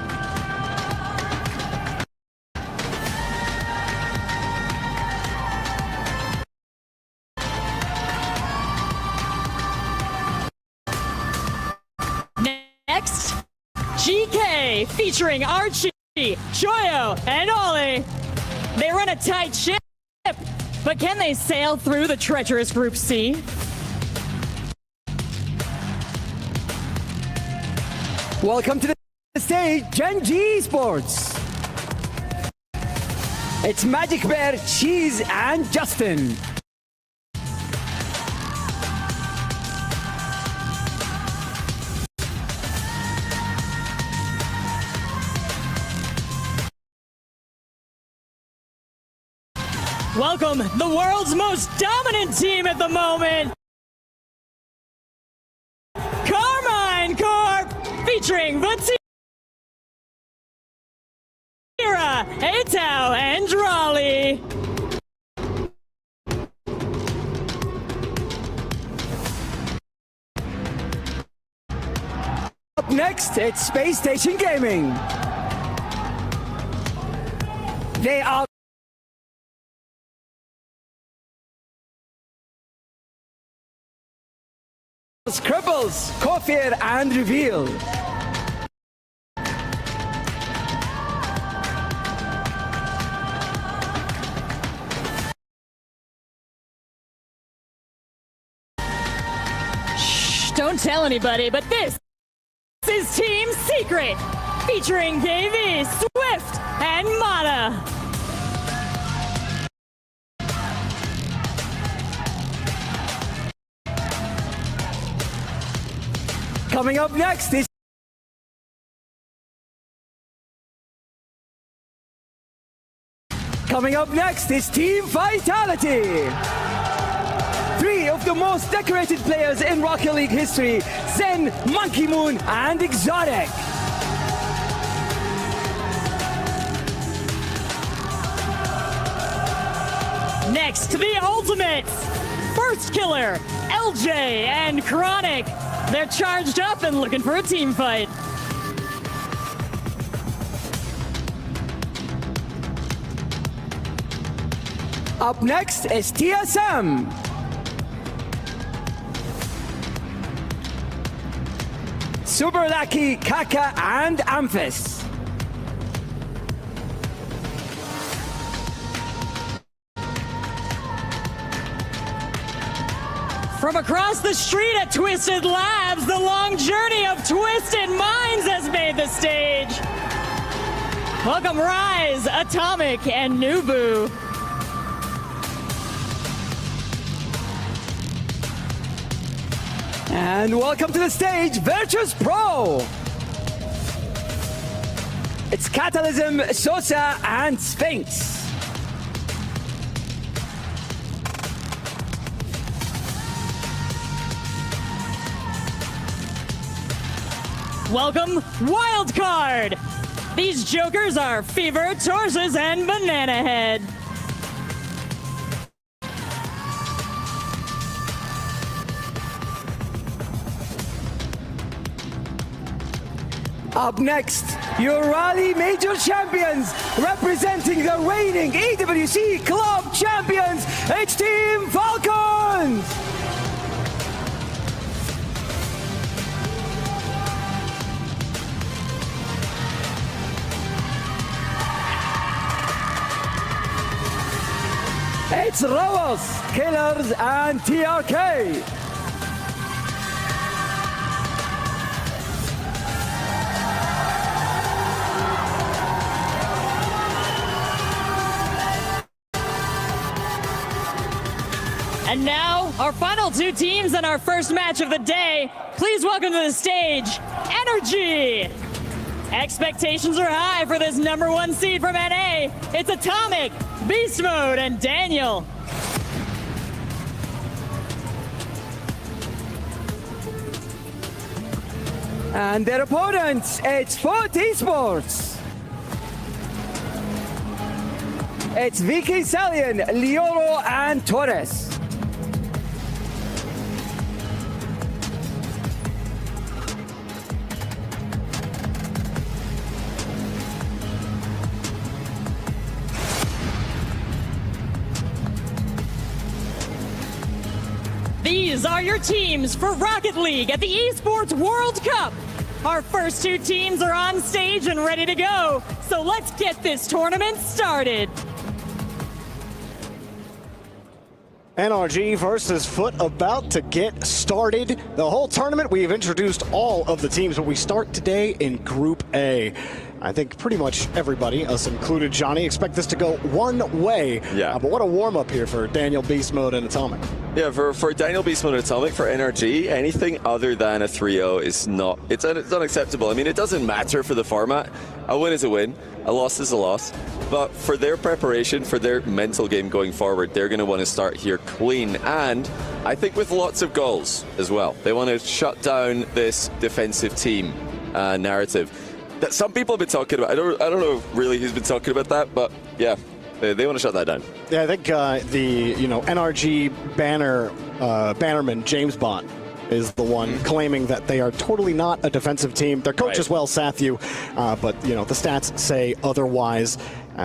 Next, GK featuring Archie, Choyo, and Ollie. They run a tight ship, but can they sail through the treacherous Group C? Welcome to the stage, Gen G Sports. It's Magic Bear, Cheese, and Justin. Welcome, the world's most dominant team at the moment, Carmine Corp, featuring Vatira, Atau, and Raleigh. Up next, it's Space Station Gaming. They are Scribbles, Kofir, and Reveal. Shh, don't tell anybody, but this is Team Secret, featuring KV, Swift, and Mata. Coming up next is Team Vitality. 3 of the most decorated players in Rocket League history, Zen, Monkey Moon, and Exotic. Next, the Ultimates, First Killer, LJ, and Chronic. They're charged up and looking for a team fight. Up next is TSM. Super Lucky, Kaka, and Amphis. From across the street at Twisted Labs, the long journey of Twisted Minds has made the stage. Welcome Rise, Atomic, and Nubu. And welcome to the stage, Virtus Pro. It's Catalysm, Sosa, and Sphinx. Welcome, Wildcard! These jokers are Fever, Torsus, and Banana Head. Up next, your Rally Major Champions, representing the reigning EWC Club Champions, it's Team Falcons! It's Rowers, Killers, and TRK. And now, our final two teams in our first match of the day. Please welcome to the stage, Energy. Expectations are high for this #1 seed from NA. It's Atomic, Beast Mode, and Daniel. And their opponents, it's Foot Esports. It's Vicky Salian, Lioro, and Torres. These are your teams for Rocket League at the Esports World Cup. Our first two teams are on stage and ready to go, so let's get this tournament started. NRG versus Foot about to get started. The whole tournament, we've introduced all of the teams, but we start today in Group A. I think pretty much everybody, us included, Johnny, expect this to go one way. Yeah. But what a warm-up here for Daniel, Beast Mode, and Atomic. Yeah, for Daniel, Beast Mode, and Atomic, for NRG, anything other than a 3-0 is not, it's unacceptable. I mean, it doesn't matter for the format. A win is a win, a loss is a loss. But for their preparation, for their mental game going forward, they're going to want to start here clean. And I think with lots of goals as well. They want to shut down this defensive team narrative that some people have been talking about. I don't know really who's been talking about that, but yeah, they want to shut that down. Yeah, I think the NRG bannerman James Bond is the one claiming that they are totally not a defensive team. Their coach as well, Sathu, but the stats say otherwise.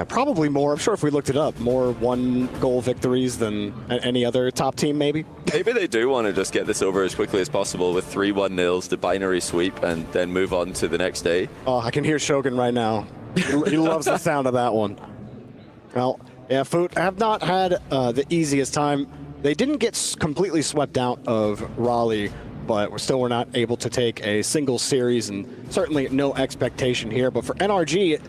Probably more, I'm sure if we looked it up, more one-goal victories than any other top team, maybe? Maybe they do want to just get this over as quickly as possible with 3-1 nils, the binary sweep, and then move on to the next day. Oh, I can hear Shogun right now. He loves the sound of that one. Well, yeah, Foot have not had the easiest time. They didn't get completely swept out of Raleigh, but we're not able to take a single series, and certainly no expectation here. But for NRG,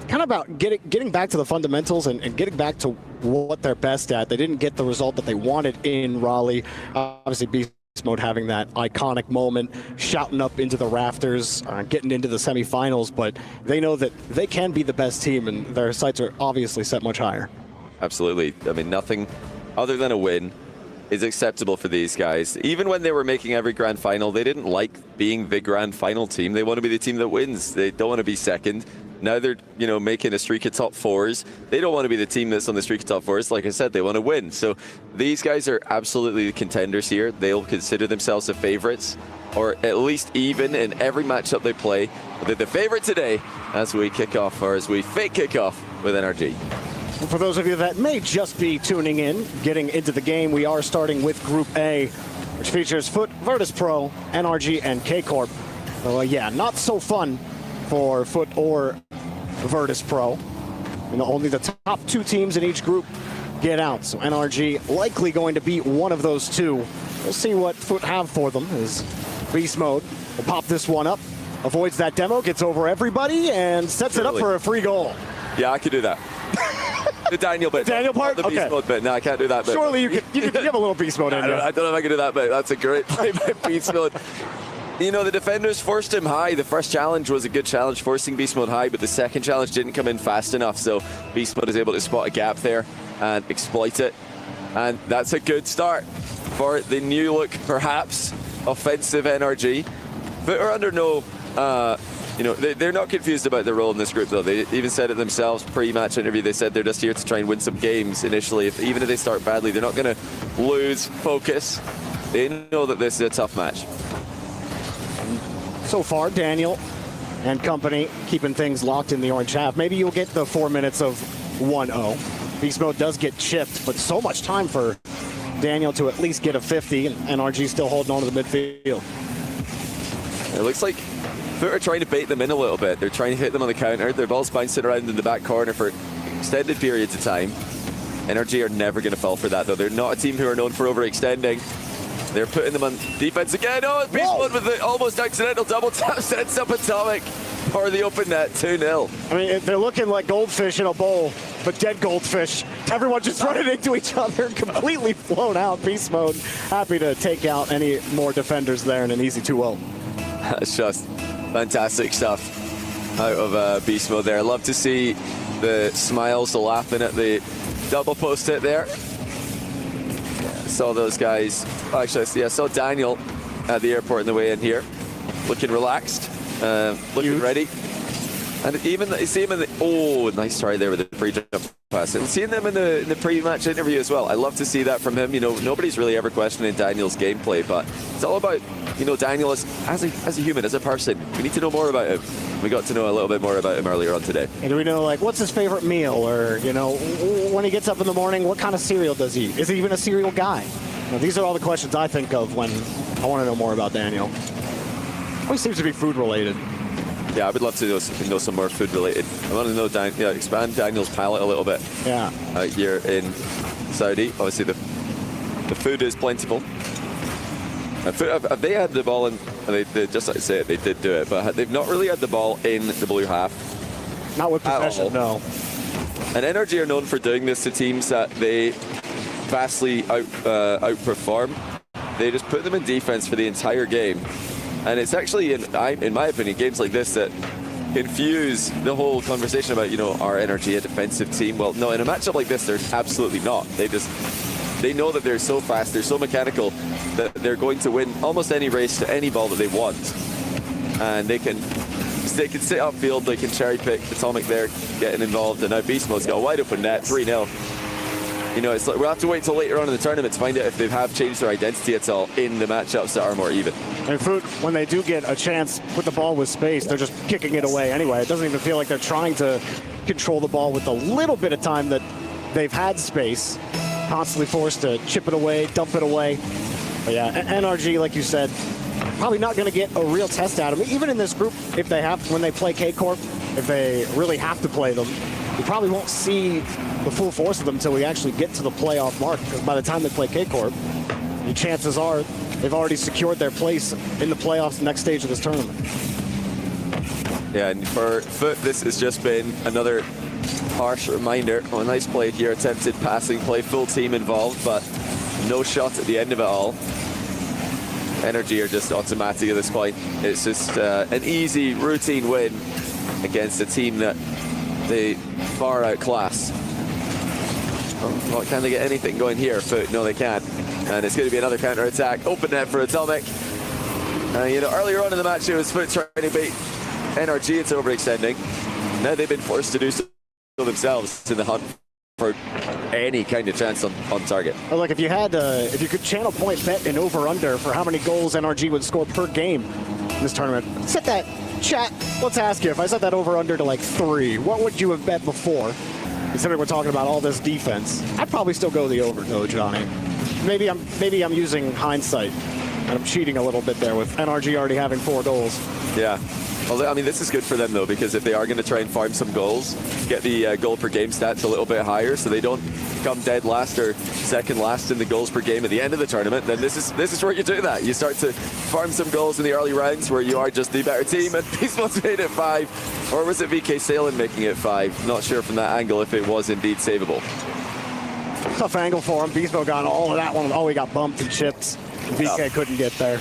kind of about getting back to the fundamentals and getting back to what they're best at. They didn't get the result that they wanted in Raleigh. Obviously, Beast Mode having that iconic moment, shouting up into the rafters, getting into the semifinals, but they know that they can be the best team, and their sights are obviously set much higher. Absolutely. I mean, nothing other than a win is acceptable for these guys. Even when they were making every grand final, they didn't like being the grand final team. They want to be the team that wins. They don't want to be second. Now they're, making a streak of top fours. They don't want to be the team that's on the streak of top fours. Like I said, they want to win. So these guys are absolutely the contenders here. They'll consider themselves the favorites, or at least even in every matchup they play. But they're the favorite today as we kick off, or as we fake kick off with NRG. For those of you that may just be tuning in, getting into the game, we are starting with Group A, which features Foot, Virtus Pro, NRG, and K-Corp. Yeah, not so fun for Foot or Virtus Pro. Only the top two teams in each group get out. So NRG likely going to beat one of those two. We'll see what Foot have for them as Beast Mode will pop this one up, avoids that demo, gets over everybody, and sets it up for a free goal. Yeah, I could do that. The Daniel bit. Daniel part? The Beast Mode bit. No, I can't do that bit. Surely you have a little Beast Mode in you. I don't know if I can do that bit. That's a great play by Beast Mode. The defenders forced him high. The first challenge was a good challenge, forcing Beast Mode high, but the second challenge didn't come in fast enough, so Beast Mode is able to spot a gap there and exploit it. And that's a good start for the new look, perhaps, offensive NRG. But are under no, they're not confused about their role in this group, though. They even said it themselves pre-match interview. They said they're just here to try and win some games initially. Even if they start badly, they're not going to lose focus. They know that this is a tough match. So far, Daniel and company keeping things locked in the orange half. Maybe you'll get the 4 minutes of 1-0. Beast Mode does get chipped, but so much time for Daniel to at least get a 50, and NRG still holding on to the midfield. It looks like Foot are trying to bait them in a little bit. They're trying to hit them on the counter. Their ball's bouncing around in the back corner for extended periods of time. Energy are never going to fall for that, though. They're not a team who are known for overextending. They're putting them on defense again. Oh, Beast Mode with the almost accidental double tap sets up Atomic for the open net, 2-0. I mean, they're looking like goldfish in a bowl, but dead goldfish. Everyone just running into each other, completely flown out. Beast Mode happy to take out any more defenders there in an easy 2-0. That's just fantastic stuff out of Beast Mode there. Love to see the smiles, the laughing at the double post hit there. Saw those guys. Actually, yeah, I saw Daniel at the airport on the way in here, looking relaxed, looking ready. And even you see him in the nice try there with the pre-jump pass. And seeing them in the pre-match interview as well. I love to see that from him. You know, nobody's really ever questioning Daniel's gameplay, but it's all about, you know, Daniel as a human, as a person. We need to know more about him. We got to know a little bit more about him earlier on today. And do we know, like, what's his favorite meal? Or, you know, when he gets up in the morning, what kind of cereal does he eat? Is he even a cereal guy? Now, these are all the questions I think of when I want to know more about Daniel. Always seems to be food related. Yeah, I would love to know some more food related. I want to know, expand Daniel's palate a little bit. Yeah. Out here in Saudi, obviously the food is plentiful. Have they had the ball in? They just like I say it, they did do it, but they've not really had the ball in the blue half. Not with possession, no. And Energy are known for doing this to teams that they vastly outperform. They just put them in defense for the entire game. And it's actually, in my opinion, games like this that infuse the whole conversation about, you know, our Energy a defensive team. Well, no, in a matchup like this, they're absolutely not. They know that they're so fast, they're so mechanical, that they're going to win almost any race to any ball that they want. And they can sit upfield, they can cherry pick Atomic there, getting involved, and now Beast Mode's got a wide open net, 3-0. You know, it's like we'll have to wait till later on in the tournament to find out if they have changed their identity at all in the matchups that are more even. And Food, when they do get a chance with the ball with space, they're just kicking it away anyway. It doesn't even feel like they're trying to control the ball with the little bit of time that they've had space. Constantly forced to chip it away, dump it away. But yeah, NRG, like you said, probably not going to get a real test out of them. Even in this group, if they have, when they play K-Corp, if they really have to play them, we probably won't see the full force of them until we actually get to the playoff mark. Because by the time they play K-Corp, the chances are they've already secured their place in the playoffs next stage of this tournament. Yeah, and for Foot, this has just been another harsh reminder. Oh, a nice play here, attempted passing play, full team involved, but no shot at the end of it all. Energy are just automatic at this point. It's just an easy, routine win against a team that they far outclass. Well, can they get anything going here? Foot, no, they can't. And it's going to be another counter attack. Open net for Atomic. You know, earlier on in the match, it was Foot trying to beat NRG. It's overextending. Now they've been forced to do so themselves in the hunt for any kind of chance on target. Or like if you could channel point bet an over-under for how many goals NRG would score per game in this tournament. Set that, chat, let's ask you, if I set that over-under to like 3, what would you have bet before? Considering we're talking about all this defense, I'd probably still go the over, though, Johnny. Maybe I'm using hindsight, and I'm cheating a little bit there with NRG already having 4 goals. Yeah. Well, I mean, this is good for them, though, because if they are going to try and farm some goals, get the goal per game stats a little bit higher so they don't come dead last or second last in the goals per game at the end of the tournament, then this is where you do that. You start to farm some goals in the early rounds where you are just the better team, and Beast Mode's made it 5. Or was it VK Salem making it 5? Not sure from that angle if it was indeed savable. Tough angle for him. Beast Mode got all of that one. Oh, he got bumped and chipped. VK couldn't get there.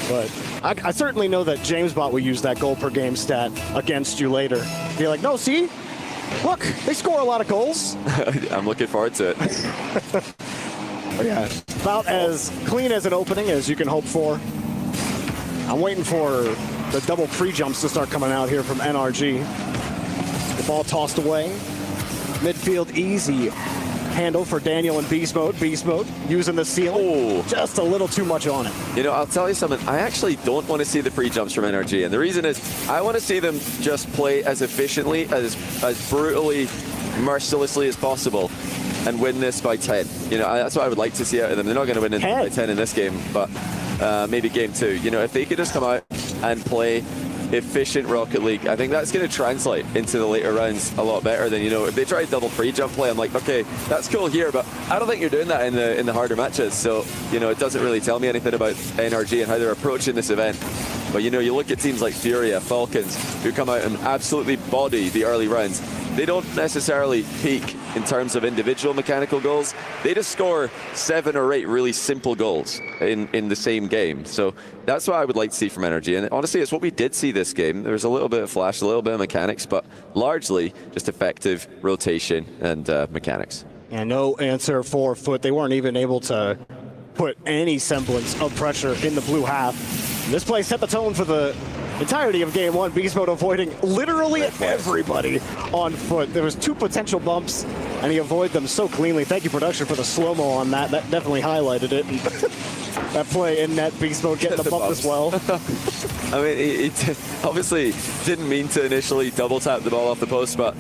But I certainly know that JamesBot will use that goal per game stat against you later. Be like, no, see? Look, they score a lot of goals. I'm looking forward to it. Yeah, about as clean as an opening as you can hope for. I'm waiting for the double pre-jumps to start coming out here from NRG. The ball tossed away. Midfield easy. Handle for Daniel and Beast Mode. Beast Mode using the ceiling. Just a little too much on it. You know, I'll tell you something. I actually don't want to see the pre-jumps from NRG. And the reason is I want to see them just play as efficiently, as brutally, mercilessly as possible and win this by 10. You know, that's what I would like to see out of them. They're not going to win by 10 in this game, but maybe game 2. You know, if they could just come out and play efficient Rocket League. I think that's going to translate into the later rounds a lot better than, if they try double free jump play, I'm like, okay, that's cool here, but I don't think you're doing that in the harder matches. So, it doesn't really tell me anything about NRG and how they're approaching this event. But, you look at teams like Furia, Falcons, who come out and absolutely body the early rounds. They don't necessarily peak in terms of individual mechanical goals. They just score 7 or 8 really simple goals in the same game. So that's what I would like to see from NRG. And honestly, it's what we did see this game. There was a little bit of flash, a little bit of mechanics, but largely just effective rotation and mechanics. And no answer for Foot. They weren't even able to put any semblance of pressure in the blue half. This play set the tone for the entirety of game one. Beast Mode avoiding literally everybody on Foot. There was 2 potential bumps, and he avoided them so cleanly. Thank you, production, for the slow-mo on that. That definitely highlighted it. That play in net, Beast Mode getting the bump as well. I mean, he obviously didn't mean to initially double tap the ball off the post, but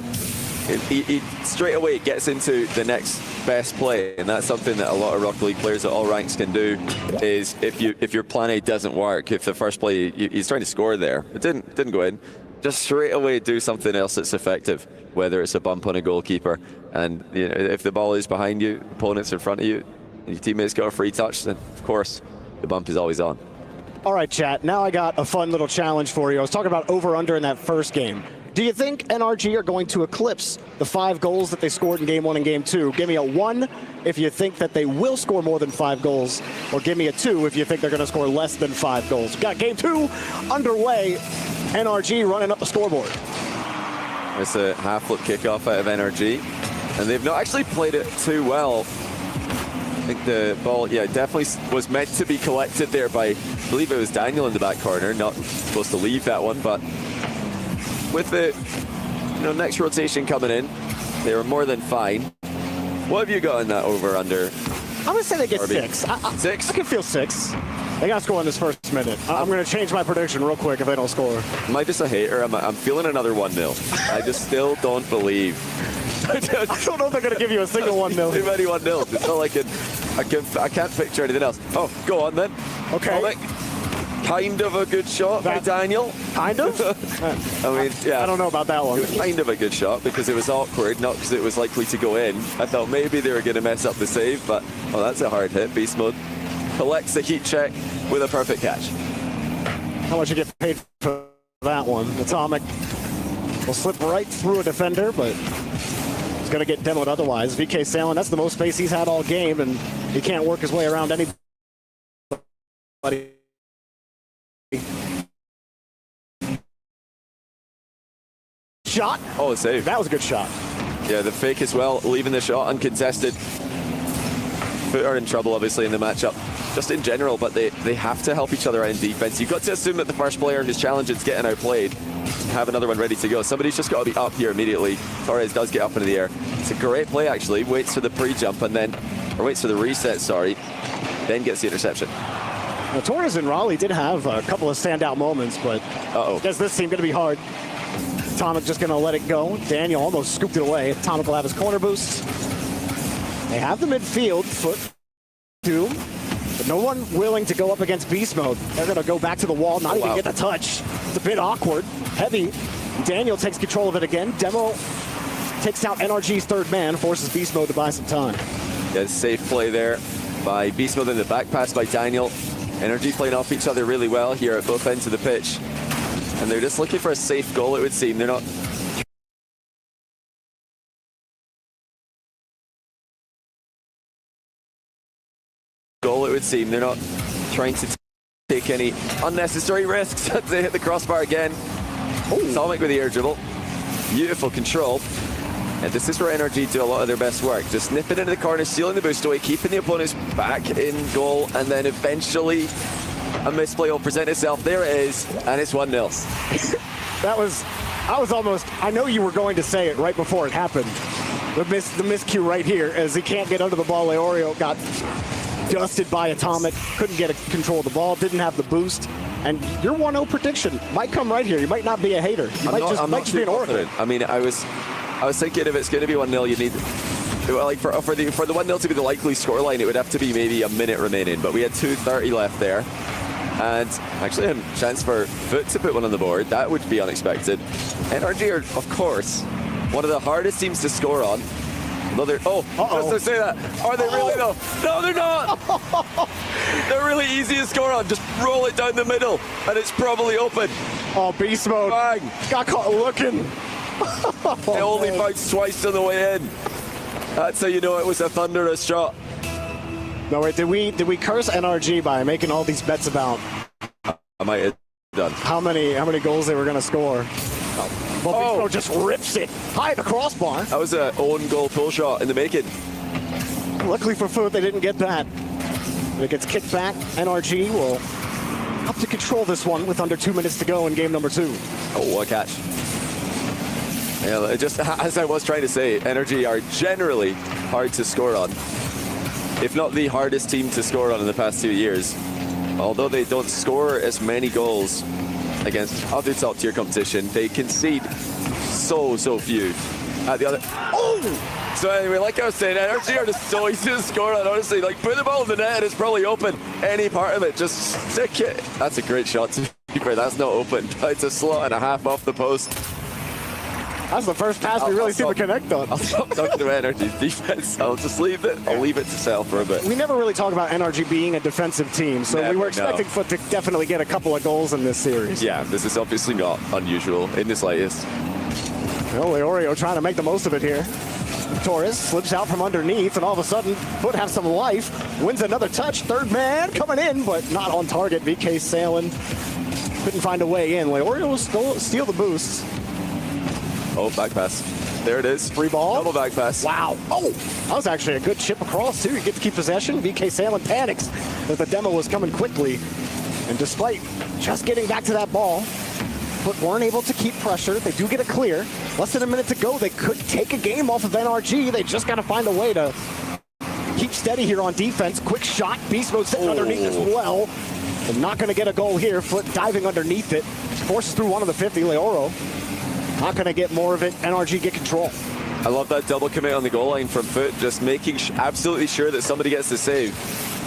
he straight away gets into the next best play, and that's something that a lot of Rocket League players at all ranks can do. Is if your plan A doesn't work, if the first play he's trying to score there, it didn't go in, just straight away do something else that's effective. Whether it's a bump on a goalkeeper, and if the ball is behind you, opponents in front of you, and your teammates got a free touch, then of course the bump is always on. All right, chat. Now I got a fun little challenge for you. I was talking about over/under in that first game. Do you think NRG are going to eclipse the 5 goals that they scored in game 1 and game 2? Give me a 1 if you think that they will score more than 5 goals, or give me a 2 if you think they're going to score less than 5 goals. We've got game 2 underway. NRG running up the scoreboard. It's a half-flip kickoff out of NRG, and they've not actually played it too well. I think the ball, definitely was meant to be collected there by, I believe it was Daniel in the back corner. Not supposed to leave that one, but with the next rotation coming in, they were more than fine. What have you got in that over/under? I'm going to say they get Darby? 6. 6? I can feel 6. They got to score in this first minute. I'm going to change my prediction real quick if they don't score. Am I just a hater? I'm feeling another 1-0. I just still don't believe. I don't know if they're going to give you a single 1-0. Too many 1-0s. It's not like I can't picture anything else. Oh, go on then. Okay. Kind of a good shot by Daniel. Kind of? I mean, yeah. I don't know about that one. It was kind of a good shot because it was awkward, not because it was likely to go in. I thought maybe they were going to mess up the save, but that's a hard hit. Beast Mode collects the heat check with a perfect catch. How much you get paid for that one? Atomic will slip right through a defender, but he's going to get demoed otherwise. VK Sailing, that's the most space he's had all game, and he can't work his way around anybody. Shot. Oh, a save. That was a good shot. Yeah, the fake as well, leaving the shot uncontested. Foot are in trouble, obviously, in the matchup, just in general, but they have to help each other out in defense. You've got to assume that the first player who's challenged is getting outplayed, have another one ready to go. Somebody's just got to be up here immediately. Torres does get up into the air. It's a great play, actually. Waits for the pre-jump and then, or waits for the reset, sorry, then gets the interception. Now, Torres and Raleigh did have a couple of standout moments, but does this seem going to be hard? Atomic just going to let it go. Daniel almost scooped it away. Atomic will have his corner boost. They have the midfield. Foot Doom, but no one willing to go up against Beast Mode. They're going to go back to the wall, not even get the touch. It's a bit awkward. Heavy. Daniel takes control of it again. Demo takes out NRG's third man, forces Beast Mode to buy some time. Yeah, safe play there by Beast Mode in the back pass by Daniel. NRG playing off each other really well here at both ends of the pitch. And they're just looking for a safe goal, it would seem. They're not... Goal, it would seem. They're not trying to take any unnecessary risks. They hit the crossbar again. Atomic with the air dribble. Beautiful control. And this is where NRG do a lot of their best work. Just nipping into the corner, stealing the boost away, keeping the opponents back in goal, and then eventually a misplay will present itself. There it is, and it's 1-0. I was almost, I know you were going to say it right before it happened. The miscue right here, as he can't get under the ball. Leorio got dusted by Atomic, couldn't get control of the ball, didn't have the boost. And your 1-0 prediction might come right here. You might not be a hater. You might just be an oracle. I mean, I was thinking if it's going to be 1-0, you need, like for the 1-0 to be the likely scoreline, it would have to be maybe a minute remaining. But we had 2:30 left there. And actually a chance for Foot to put one on the board. That would be unexpected. NRG are, of course, one of the hardest teams to score on. Another, just to say that. Are they really though? No, they're not. They're really easy to score on. Just roll it down the middle and it's probably open. Oh, beast mode. Bang. Got caught looking. It only bounced twice on the way in. That's how you know it was a thunderous shot. No, wait, did we curse NRG by making all these bets about I might have done. how many goals they were going to score? Well, Beast Mode just rips it high at the crossbar. That was an own goal pull shot in the making. Luckily for Foot, they didn't get that. It gets kicked back. NRG will have to control this one with under 2 minutes to go in game number 2. Oh, what a catch. Yeah, just as I was trying to say, NRG are generally hard to score on. If not the hardest team to score on in the past 2 years. Although they don't score as many goals against other top tier competition, they concede so few at the other. Oh! So anyway, like I was saying, NRG are just so easy to score on, honestly. Like, put the ball in the net and it's probably open. Any part of it, just stick it. That's a great shot to be fair. That's not open. It's a slot and a half off the post. That's the first pass we really see the connect on. I'll stop talking about NRG's defense. I'll just leave it. I'll leave it to sell for a bit. We never really talk about NRG being a defensive team, so we were expecting Foot to definitely get a couple of goals in this series. Yeah, this is obviously not unusual in the slightest. Well, Leorio trying to make the most of it here. Torres slips out from underneath, and all of a sudden, Foot has some life, wins another touch. Third man coming in, but not on target. VK sailing, couldn't find a way in. Leorio will steal the boost. Oh, back pass. There it is. Free ball. Double back pass. Wow. Oh, that was actually a good chip across, too. You get to keep possession. VK Salem panics that the demo was coming quickly. And despite just getting back to that ball, but weren't able to keep pressure. They do get a clear. Less than a minute to go. They could take a game off of NRG. They just got to find a way to keep steady here on defense. Quick shot. Beast Mode sitting underneath as well. And not going to get a goal here. Foot diving underneath it. Forces through one of the 50. Leoro not going to get more of it. NRG get control. I love that double commit on the goal line from Foot, just making absolutely sure that somebody gets the save.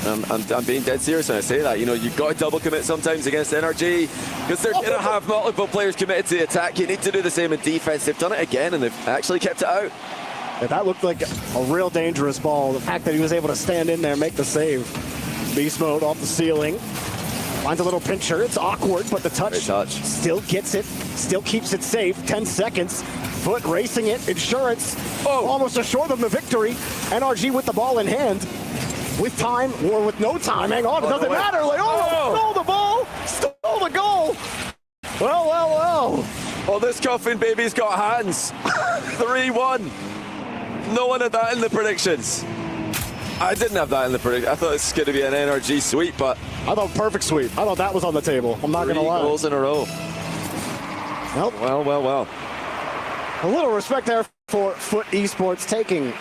I'm being dead serious when I say that. You know, you've got to double commit sometimes against NRG because they're going to have multiple players committed to the attack. You need to do the same in defense. They've done it again and they've actually kept it out. Yeah, that looked like a real dangerous ball. The fact that he was able to stand in there and make the save. Beast Mode off the ceiling. Finds a little pincher. It's awkward, but the touch still gets it, still keeps it safe. 10 seconds. Foot racing it. Insurance almost assure them the victory. NRG with the ball in hand. With time or with no time. Hang on, it doesn't matter. Like, stole the ball, stole the goal. Well. Well, this coffin baby's got hands. 3-1. No one had that in the predictions. I didn't have that in the prediction. I thought this was going to be an NRG sweep, but I thought perfect sweep. I thought that was on the table. I'm not going to lie. 3 goals in a row. Nope. Well. A little respect there for Foot Esports taking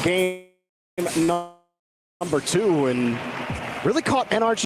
game number 2 and really caught NRG